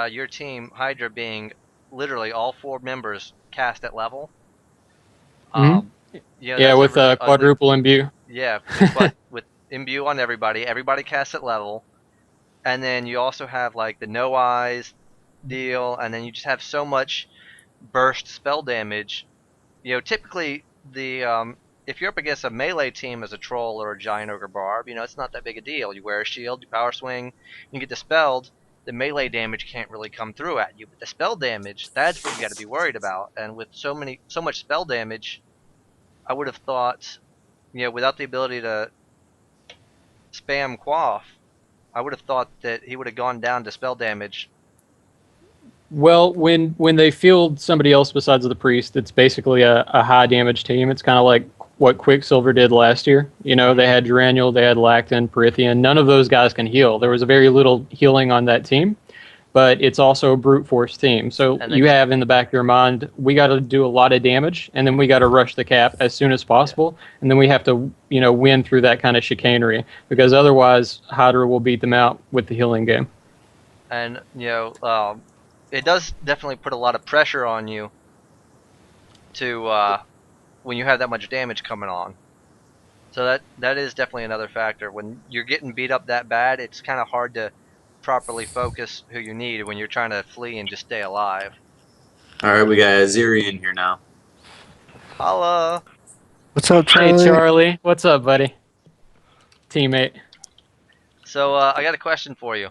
your team Hydra being literally all 4 members cast at level. Yeah, Yeah, that's with a really ugly. quadruple imbue. Yeah, with imbue on everybody. Everybody casts at level, and then you also have like the no eyes deal, and then you just have so much burst spell damage. Typically if you're up against a melee team as a troll or a giant ogre barb, it's not that big a deal. You wear a shield, you power swing, you get dispelled. The melee damage can't really come through at you, but the spell damage, that's what you got to be worried about. And with so much spell damage, I would have thought, without the ability to spam quaff, I would have thought that he would have gone down to spell damage. Well, when they field somebody else besides the priest, it's basically a high damage team. It's kind of like what Quicksilver did last year. They had Duraniel, they had Lacton, Perithian. None of those guys can heal. There was a very little healing on that team, but it's also a brute force team. So you have in the back of your mind, we got to do a lot of damage, and then we got to rush the cap as soon as possible, and then we have to win through that kind of chicanery, because otherwise Hydra will beat them out with the healing game. And it does definitely put a lot of pressure on you to when you have that much damage coming on. So that is definitely another factor. When you're getting beat up that bad, it's kind of hard to properly focus who you need when you're trying to flee and just stay alive. All right, we got Azheri in here now. Holla! What's up, Charlie? Hey, Charlie. What's up, buddy? Teammate. So I got a question for you.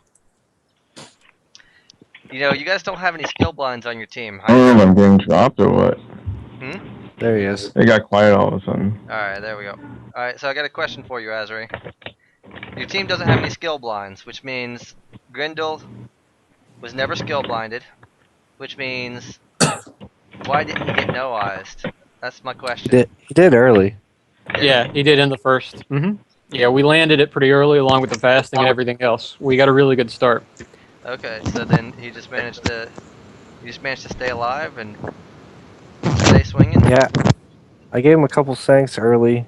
You guys don't have any skill blinds on your team. I'm getting dropped or what? There he is. It got quiet all of a sudden. Alright, there we go. Alright, so I got a question for you, Azheri. Your team doesn't have any skill blinds, which means Grendel was never skill blinded, which means why didn't he get no-eyed? That's my question. He did early. Yeah, he did in the first. Yeah, we landed it pretty early along with the fasting and everything else. We got a really good start. Okay, so then he just managed to stay alive and stay swinging? Yeah, I gave him a couple thanks early,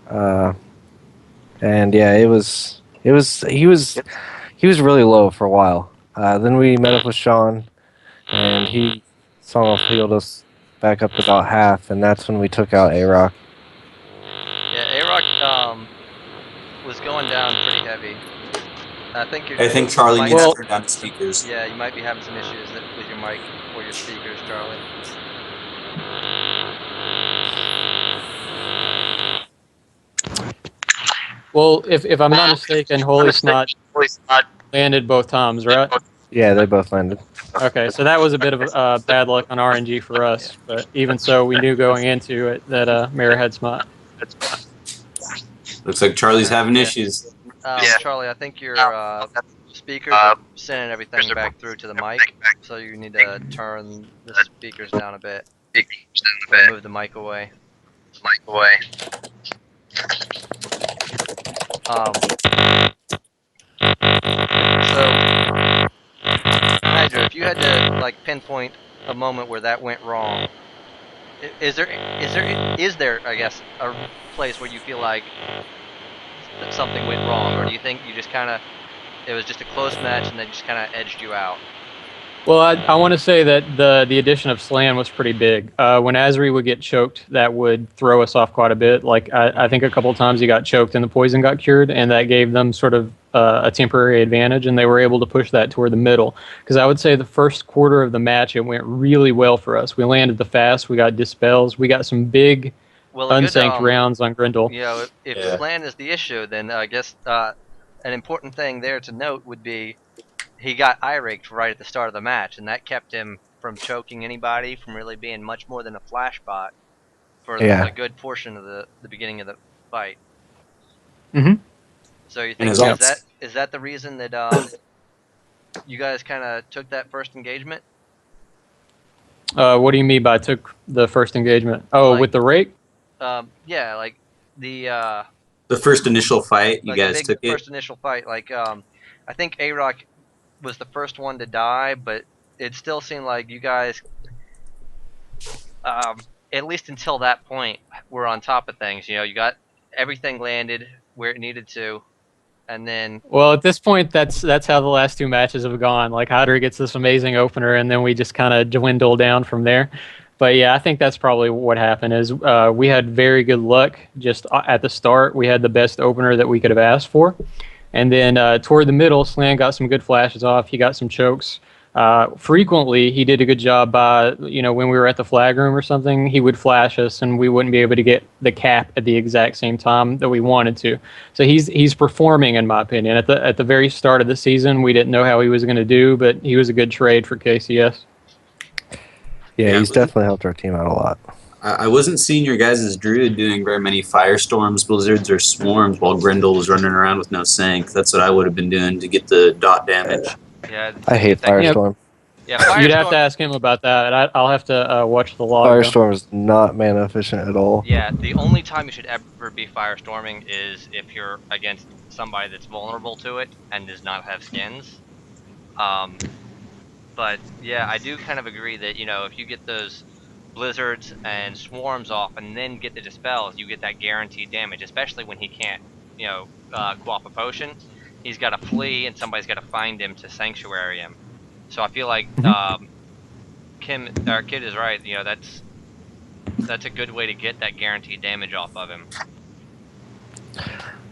and yeah, he was really low for a while. Then we met up with Shawn, and he somehow healed us back up to about half, and that's when we took out Aroc. Yeah, Aroc was going down pretty heavy. I think Charlie needs to turn down the speakers. Yeah, you might be having some issues with your mic or your speakers, Charlie. Well, if I'm not mistaken, Holy Snot landed both times, right? Yeah, they both landed. Okay, so that was a bit of bad luck on RNG for us, but even so, we knew going into it that Mara had Smot. Looks like Charlie's having issues. Charlie, I think your speakers are sending everything back through to the mic, so you need to turn the speakers down a bit. Move the mic away. So, Hydra, if you had to pinpoint a moment where that went wrong, is there I guess a place where you feel like that something went wrong, or do you think you just it was just a close match and they just kind of edged you out? Well, I want to say that the addition of Slann was pretty big. When Azheri would get choked, that would throw us off quite a bit. I think a couple of times he got choked and the poison got cured, and that gave them sort of a temporary advantage, and they were able to push that toward the middle. Because I would say the first quarter of the match, it went really well for us. We landed the fast, we got dispels, we got some big unsanked rounds on Grendel. If Slann is the issue, then I guess an important thing there to note would be he got eye-raked right at the start of the match, and that kept him from choking anybody, from really being much more than a flash bot for a good portion of the beginning of the fight. So you think is that the reason that you guys kind of took that first engagement? What do you mean by took the first engagement? Oh, with the rake? Yeah, like the first initial fight, you guys took it? First initial fight, I think Aroc was the first one to die, but it still seemed like you guys, at least until that point, were on top of things. You got everything landed where it needed to, and then... Well, at this point, that's how the last two matches have gone. Hydra gets this amazing opener, and then we just kind of dwindle down from there. But yeah, I think that's probably what happened. Is we had very good luck just at the start. We had the best opener that we could have asked for, and then toward the middle, Slann got some good flashes off. He got some chokes. Frequently, he did a good job by, when we were at the flag room or something, he would flash us and we wouldn't be able to get the cap at the exact same time that we wanted to. So he's performing, in my opinion. At the very start of the season, we didn't know how he was going to do, but he was a good trade for KCS. Yeah, he's definitely helped our team out a lot. I wasn't seeing your guys' druid doing very many firestorms, blizzards, or swarms while Grendel was running around with no sync. That's what I would have been doing to get the dot damage. Yeah, I hate Firestorm. Yeah, Firestorm. You'd have to ask him about that. I'll have to watch the log. Firestorm is not mana efficient at all. Yeah, the only time you should ever be firestorming is if you're against somebody that's vulnerable to it and does not have skins. But yeah, I do kind of agree that, if you get those blizzards and swarms off and then get the dispels, you get that guaranteed damage, especially when he can't, co-op a potion. He's got to flee and somebody's got to find him to sanctuary him. So I feel like our kid is right. That's a good way to get that guaranteed damage off of him.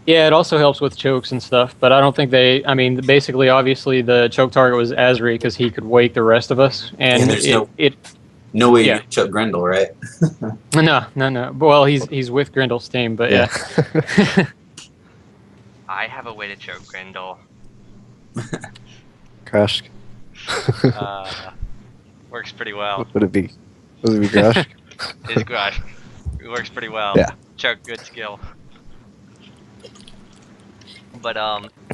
Yeah, it also helps with chokes and stuff, but I don't think basically, obviously, the choke target was Azheri because he could wake the rest of us, and there's no way you can choke Grendel, right? No. Well, he's with Grendel's team, but yeah. I have a way to choke Grendel. Crush. Works pretty well. Would it be Grush? It's Grush. It works pretty well. Yeah. Choke, good skill. But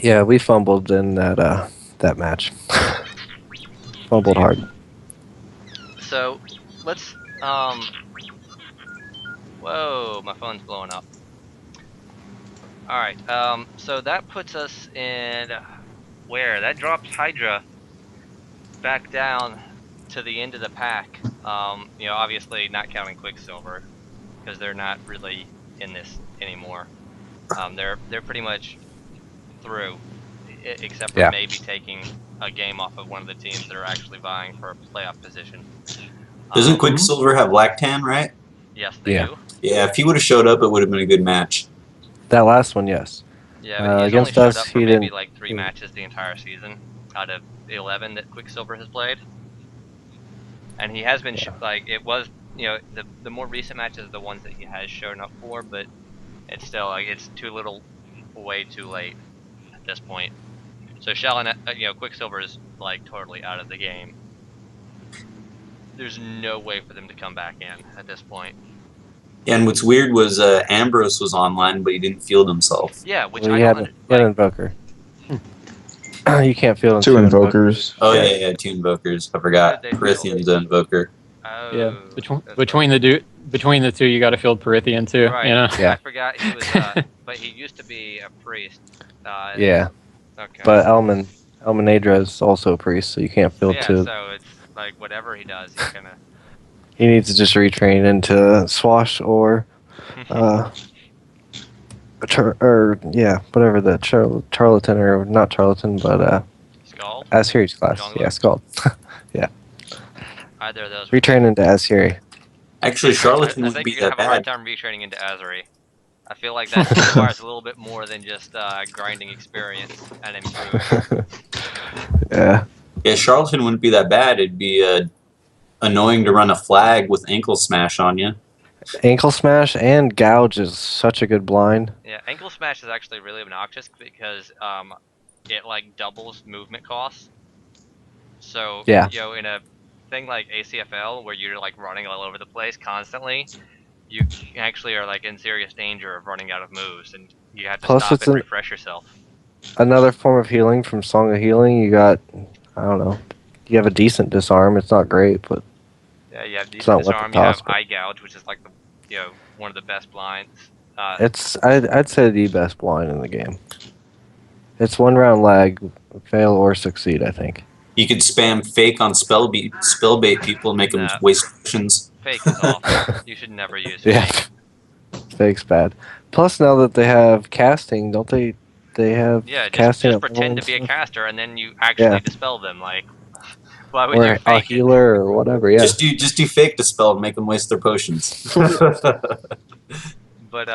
yeah, we fumbled in that match. Fumbled hard. So let's whoa, my phone's blowing up. All right. So that puts us in where? That drops Hydra back down to the end of the pack. Obviously not counting Quicksilver because they're not really in this anymore. They're pretty much through, except for maybe taking a game off of one of the teams that are actually vying for a playoff position. Doesn't Quicksilver have Lactan, right? Yes, they do. Yeah, if he would have showed up, it would have been a good match. That last one, yes. Yeah, but he's against only us, showed up for he maybe didn't. like 3 matches the entire season out of the 11 that Quicksilver has played. And he has been it was, the more recent matches are the ones that he has shown up for, but it's still it's too little, way too late at this point. So Shawn, Quicksilver is totally out of the game. There's no way for them to come back in at this point. Yeah, and what's weird was Ambrose was online, but he didn't field himself. Yeah, which Well, I he don't had an invoker. You can't field 2 invokers. Oh yeah, 2 invokers. I forgot. Prithian's an invoker. Oh, Yeah, between the two, you got to field Prithian too. Right. Yeah. I forgot he was, but he used to be a priest. Yeah. Okay. But Hydra is also a priest, so you can't field two. So it's whatever he does, he's gonna. He needs to just retrain into Swash or, whatever the Charlatan or not Charlatan, but Scald? Azheri's class. Jungler? Yeah, Scald. Yeah. Either of those. Retrain into Azheri. Actually, Charlatan I wouldn't think be you're gonna that have a hard bad. time retraining into Azheri. I feel like that requires a little bit more than just grinding experience and improvement. Yeah. Yeah, Charlatan wouldn't be that bad. It'd be annoying to run a flag with ankle smash on you. Ankle smash and gouge is such a good blind. Yeah, ankle smash is actually really obnoxious because it doubles movement costs. So in a thing like ACFL where you're running all over the place constantly, you actually are in serious danger of running out of moves, and you have to Plus stop it's and refresh yourself. Another form of healing from Song of Healing. You got, I don't know, you have a decent disarm. It's not great, but Yeah, you have not decent worth the disarm. You have cost, but- eye gouge, which is one of the best blinds. I'd say the best blind in the game. It's 1 round lag, fail or succeed, I think. You could spam fake on spellbait people and make them waste potions. Fake is awful. You should never use fake. Yeah. Fake's bad. Plus, now that they have casting, don't they? They have Yeah, casting. just at pretend to level be a and caster, and then you actually Yeah. dispel them. Why would or you a fake it? healer or whatever. Yeah. Just do fake dispel and make them waste their potions. But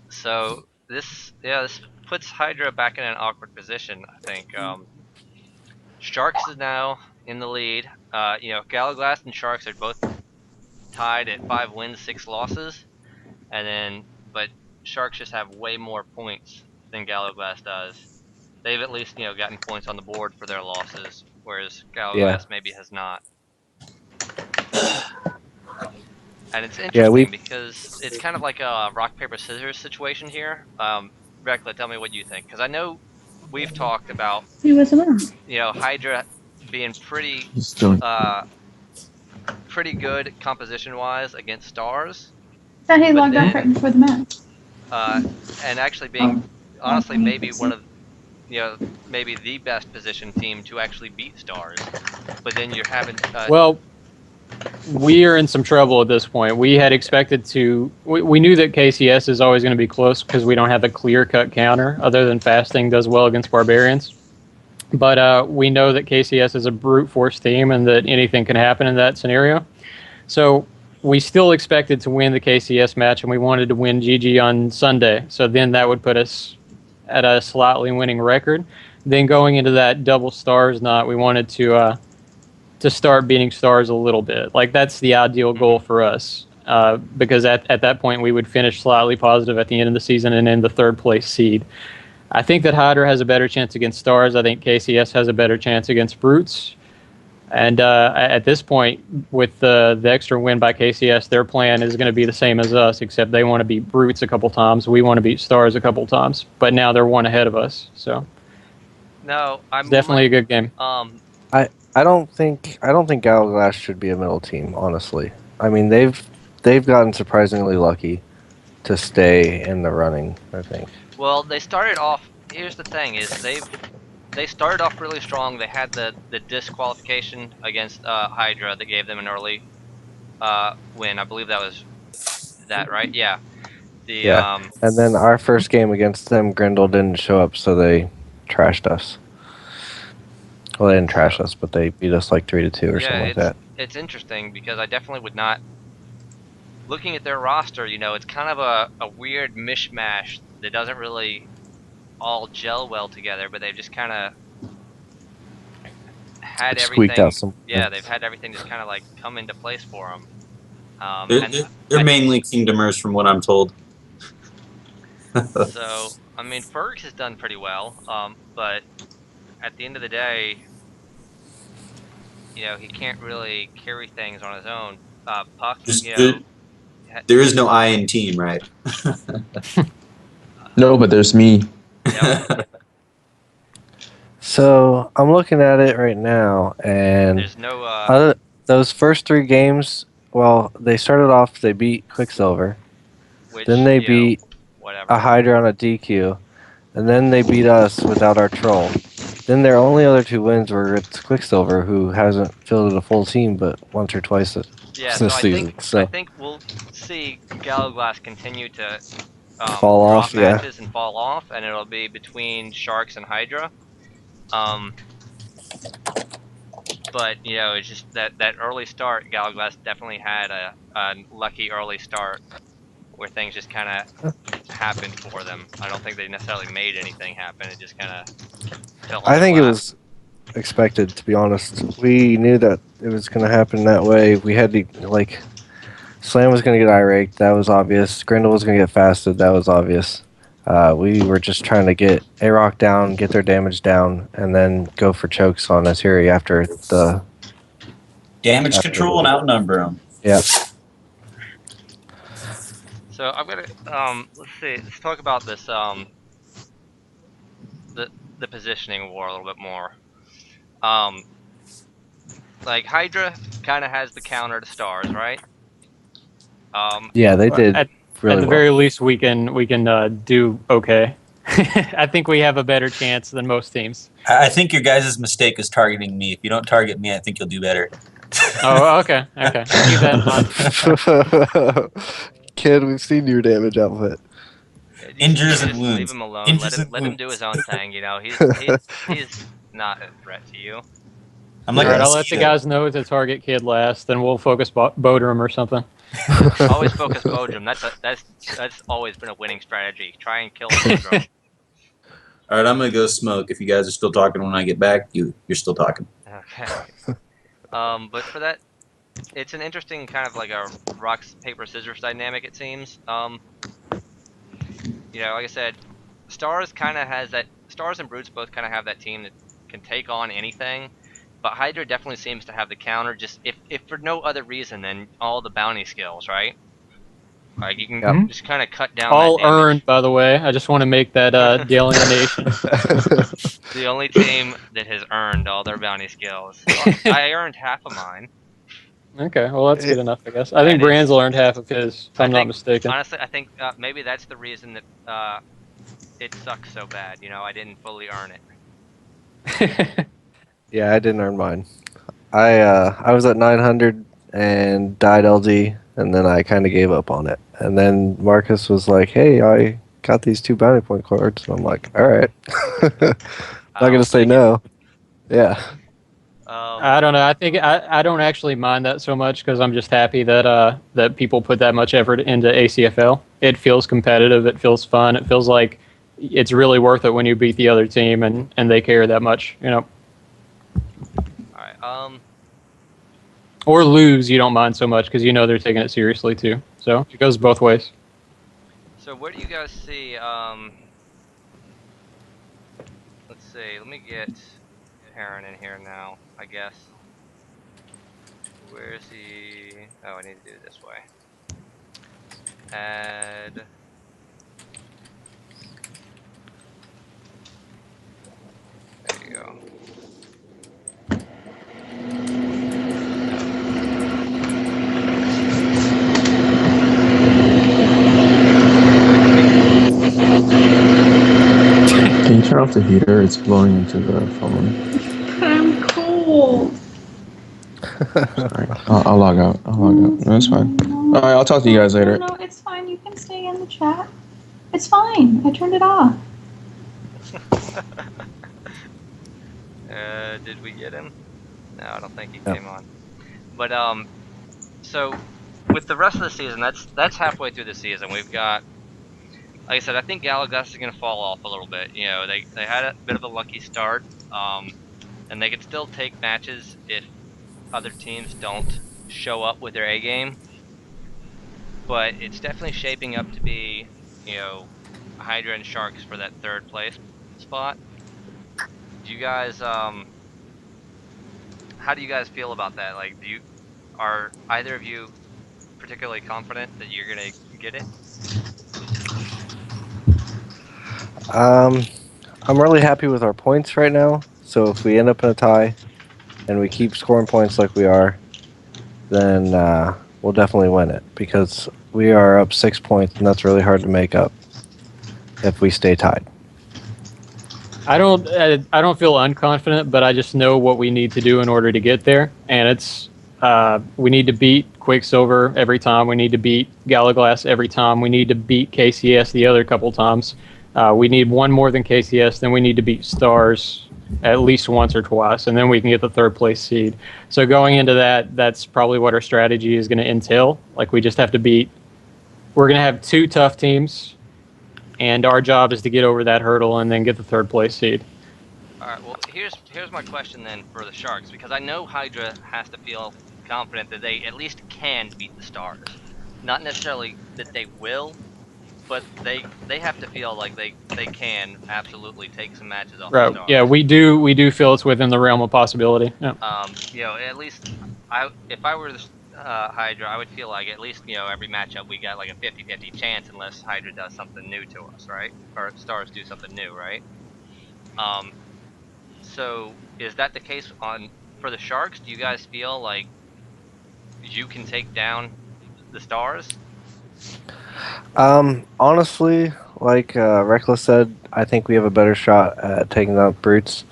so this puts Hydra back in an awkward position. I think Sharks is now in the lead. Galaglass and Sharks are both tied at 5 wins, 6 losses, but Sharks just have way more points than Galaglass does. They've at least gotten points on the board for their losses, whereas Galaglass maybe has not. And it's interesting because it's kind of like a rock paper scissors situation here. Reklah, tell me what you think, because I know we've talked about Hydra being pretty pretty good composition wise against stars. Thought he logged off right before the match. And actually being honestly maybe one of maybe the best position team to actually beat stars. But then you're having Well, we are in some trouble at this point. We had expected to. We knew that KCS is always going to be close because we don't have a clear-cut counter other than fasting does well against barbarians. But we know that KCS is a brute force team and that anything can happen in that scenario. So we still expected to win the KCS match, and we wanted to win GG on Sunday. So then that would put us at a slightly winning record. Then going into that double stars knot, we wanted to start beating stars a little bit. Like, that's the ideal goal for us, because at that point we would finish slightly positive at the end of the season and in the 3rd place seed. I think that Hydra has a better chance against stars. I think KCS has a better chance against brutes. And at this point, with the extra win by KCS, their plan is going to be the same as us, except they want to beat brutes a couple times. We want to beat stars a couple times. But now they're one ahead of us. So no, it's definitely a good game. I don't think Galaglass should be a middle team, honestly. I mean, they've gotten surprisingly lucky to stay in the running, I think. Well, they started off. Here's the thing: is they started off really strong. They had the disqualification against Hydra that gave them an early win. I believe that was that, right? Yeah. And then our first game against them, Grendel didn't show up, so they trashed us. Well, they didn't trash us, but they beat us like 3-2 or something like that. It's interesting because I definitely would not. Looking at their roster, it's kind of a weird mishmash that doesn't really all gel well together, but they've just kind of had Squeaked everything. out some. Yeah, they've had everything just kind of like come into place for them. They're mainly Kingdomers, from what I'm told. So, I mean, Ferg has done pretty well, but at the end of the day, he can't really carry things on his own. Puck, there is no I in team, right? No, but there's me. Yep. So I'm looking at it right now, and There's no. Those first 3 games. Well, they started off. They beat Quicksilver. Then they beat a Hydra on a DQ, and then they beat us without our troll. Then their only other 2 wins were against Quicksilver, who hasn't fielded a full team but once or twice this season. I think we'll see Galaglass continue to fall off, matches and fall off, and it'll be between Sharks and Hydra. But it's just that early start. Galaglass definitely had a lucky early start where things just kind of happened for them. I don't think they necessarily made anything happen. It just kind of fell. I think it was expected, to be honest. We knew that it was going to happen that way. We had to, Slann was going to get irate. That was obvious. Grendel was going to get fasted. That was obvious. We were just trying to get Aroc down, get their damage down, and then go for chokes on Azheri after the damage control and outnumber them. Yeah. So I'm gonna let's see. Let's talk about this the positioning war a little bit more. Like Hydra kind of has the counter to stars, right? Yeah, they did. At really the well. very least, we can do okay. I think we have a better chance than most teams. I think your guys' mistake is targeting me. If you don't target me, I think you'll do better. Oh, okay. I'll keep that in mind. Kid, we've seen your damage output. Injures and just wounds. Leave him alone. Injures Let him and do his own thing. He's not a threat to you. I'm like, All right, a I'll let the mosquito. guys know to target Kid last, then we'll focus Bodrum or something. Always focus Bodrum. That's always been a winning strategy. Try and kill Bodrum. All right, I'm gonna go smoke. If you guys are still talking when I get back, you're still talking. Okay. But for that, it's an interesting kind of like a rock paper scissors dynamic. It seems. Like I said, Stars kind of has that. Stars and Brutes both kind of have that team that can take on anything. But Hydra definitely seems to have the counter, just if for no other reason than all the bounty skills, right? Like you can just kind of cut down All that damage. earned, by the way. I just want to make that delineation. The only team that has earned all their bounty skills. Well, I earned half of mine. Okay, well that's good enough, I guess. I think Branzel earned half of his, if I'm not mistaken. Honestly, I think maybe that's the reason that it sucks so bad. I didn't fully earn it. Yeah, I didn't earn mine. I was at 900 and died LD, and then I kind of gave up on it. And then Marcus was like, "Hey, I got these 2 bounty point cards." And I'm like, "All right, not gonna say no." Yeah. I don't know. I think I don't actually mind that so much because I'm just happy that that people put that much effort into ACFL. It feels competitive. It feels fun. It feels like it's really worth it when you beat the other team and they care that much. All right. Or lose, you don't mind so much because they're taking it seriously too. So it goes both ways. So where do you guys see? Let's see. Let me get Heron in here now. I guess. Where is he? Oh, I need to do it this way. Add. There you go. Can you turn off the heater? It's blowing into the phone. I'm cool. Sorry. I'll log out. No, it's fine. All right, I'll talk to you guys later. No, it's fine. You can stay in the chat. It's fine. I turned it off. Did we get him? No, I don't think he came on. But so with the rest of the season, that's halfway through the season. We've got, like I said, I think Galagas is going to fall off a little bit. They had a bit of a lucky start, and they could still take matches if other teams don't show up with their A game. But it's definitely shaping up to be, Hydra and Sharks for that 3rd place spot. Do you guys, how do you guys feel about that? Like, are either of you particularly confident that you're gonna get it? I'm really happy with our points right now. So if we end up in a tie and we keep scoring points like we are, then we'll definitely win it because we are up 6 points, and that's really hard to make up if we stay tied. I don't feel unconfident, but I just know what we need to do in order to get there, and it's we need to beat Quicksilver every time. We need to beat Galaglass every time. We need to beat KCS the other couple times. We need one more than KCS. Then we need to beat Stars at least once or twice, and then we can get the 3rd place seed. So going into that, that's probably what our strategy is going to entail. Like we just have to beat. We're going to have 2 tough teams, and our job is to get over that hurdle and then get the 3rd place seed. All right. Well, here's my question then for the Sharks, because I know Hydra has to feel confident that they at least can beat the Stars. Not necessarily that they will, but they have to feel like they can absolutely take some matches off the Stars. Yeah, we do feel it's within the realm of possibility. Yeah. At least if I were Hydra, I would feel like at least every matchup we got like a 50-50 chance unless Hydra does something new to us, right? Or Stars do something new, right? So is that the case for the Sharks? Do you guys feel like you can take down the Stars? Honestly, like Reklah said, I think we have a better shot at taking out Brutes.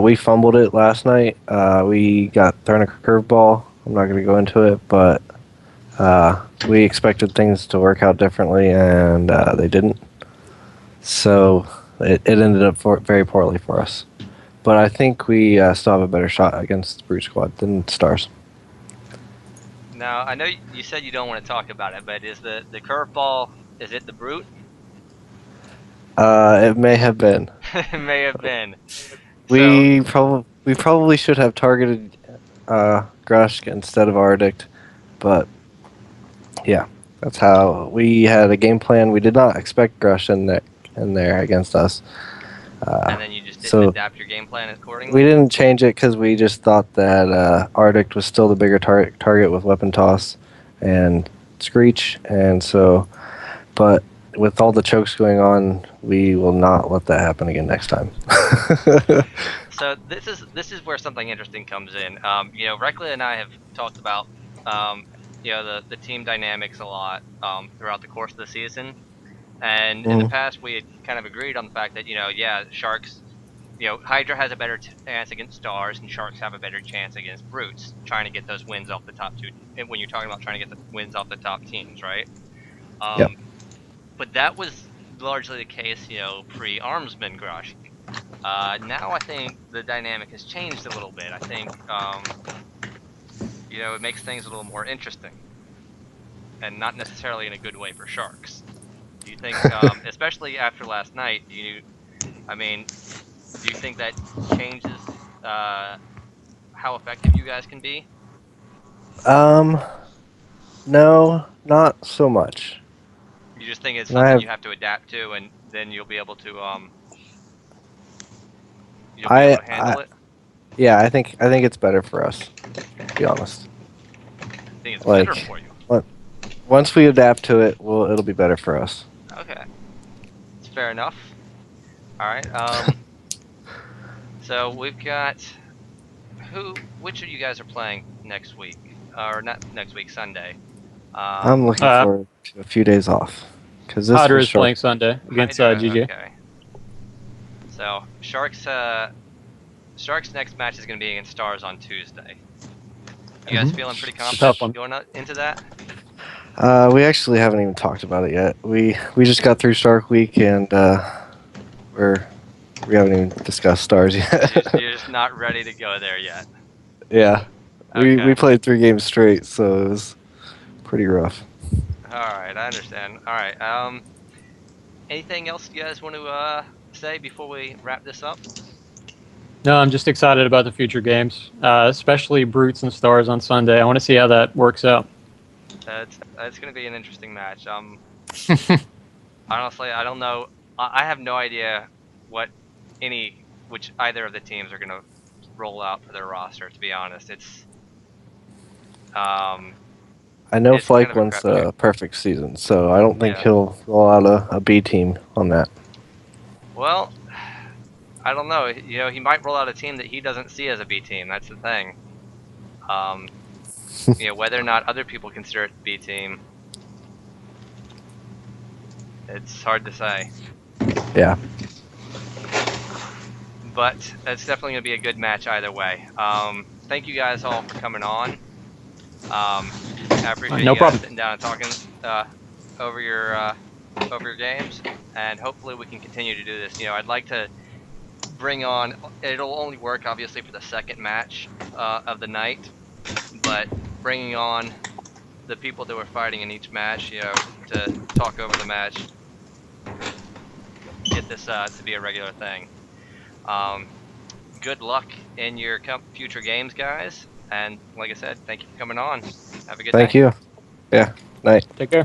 We fumbled it last night. We got thrown a curveball. I'm not going to go into it, but we expected things to work out differently, and they didn't. So it ended up very poorly for us. but I think we still have a better shot against the Brute Squad than Stars. Now, I know you said you don't want to talk about it, but is the curveball, is it the Brute? It may have been. It may have been. We probably should have targeted Grushk instead of Ardict, but yeah, that's how we had a game plan. We did not expect Grush in there against us. And then you just didn't so adapt your game plan accordingly? we didn't change it because we just thought that Ardict was still the bigger target with Weapon Toss and Screech, and so, but with all the chokes going on, we will not let that happen again next time. So this is where something interesting comes in. Reklah and I have talked about the team dynamics a lot throughout the course of the season, and in the past we had kind of agreed on the fact that Sharks, Hydra has a better chance against Stars, and Sharks have a better chance against Brutes, trying to get those wins off the top two. When you're talking about trying to get the wins off the top teams, right? Yep. But that was largely the case, pre-Armsman Grush. Now I think the dynamic has changed a little bit. I think, it makes things a little more interesting, and not necessarily in a good way for Sharks. Do you think, especially after last night, do you think that changes how effective you guys can be? No, not so much. You just think it's something you have to adapt to, and then you'll be able to handle it? Yeah, I think it's better for us, to be honest. I think it's better for you. Once we adapt to it, it'll be better for us. Okay, it's fair enough. All right. So we've got which of you guys are playing next week, or not next week, Sunday? I'm looking forward to a few days off because this Hydra was is playing Sunday against GG. Okay. So Sharks next match is going to be against Stars on Tuesday. You guys feeling pretty confident going into that? We actually haven't even talked about it yet. We just got through Shark Week and we haven't even discussed Stars yet. You're just not ready to go there yet. Yeah. Okay. We played 3 games straight, so it was pretty rough. Alright, I understand. Alright, anything else you guys want to say before we wrap this up? No, I'm just excited about the future games, especially Brutes and Stars on Sunday. I want to see how that works out. It's going to be an interesting match. Honestly, I don't know. I have no idea which either of the teams are going to roll out for their roster, to be honest. I know Flake wants a perfect season, so I don't think he'll roll out a B team on that. Well, I don't know. He might roll out a team that he doesn't see as a B team. That's the thing. Whether or not other people consider it a B team, it's hard to say. Yeah. But it's definitely going to be a good match either way. Thank you guys all for coming on. I appreciate you guys sitting down and talking over your games, and hopefully we can continue to do this. I'd like to bring on. It'll only work obviously for the second match of the night, but bringing on the people that were fighting in each match, to talk over the match, get this to be a regular thing. Good luck in your future games, guys. And like I said, thank you for coming on. Have a good night. Thank you. Yeah. Night. Take care.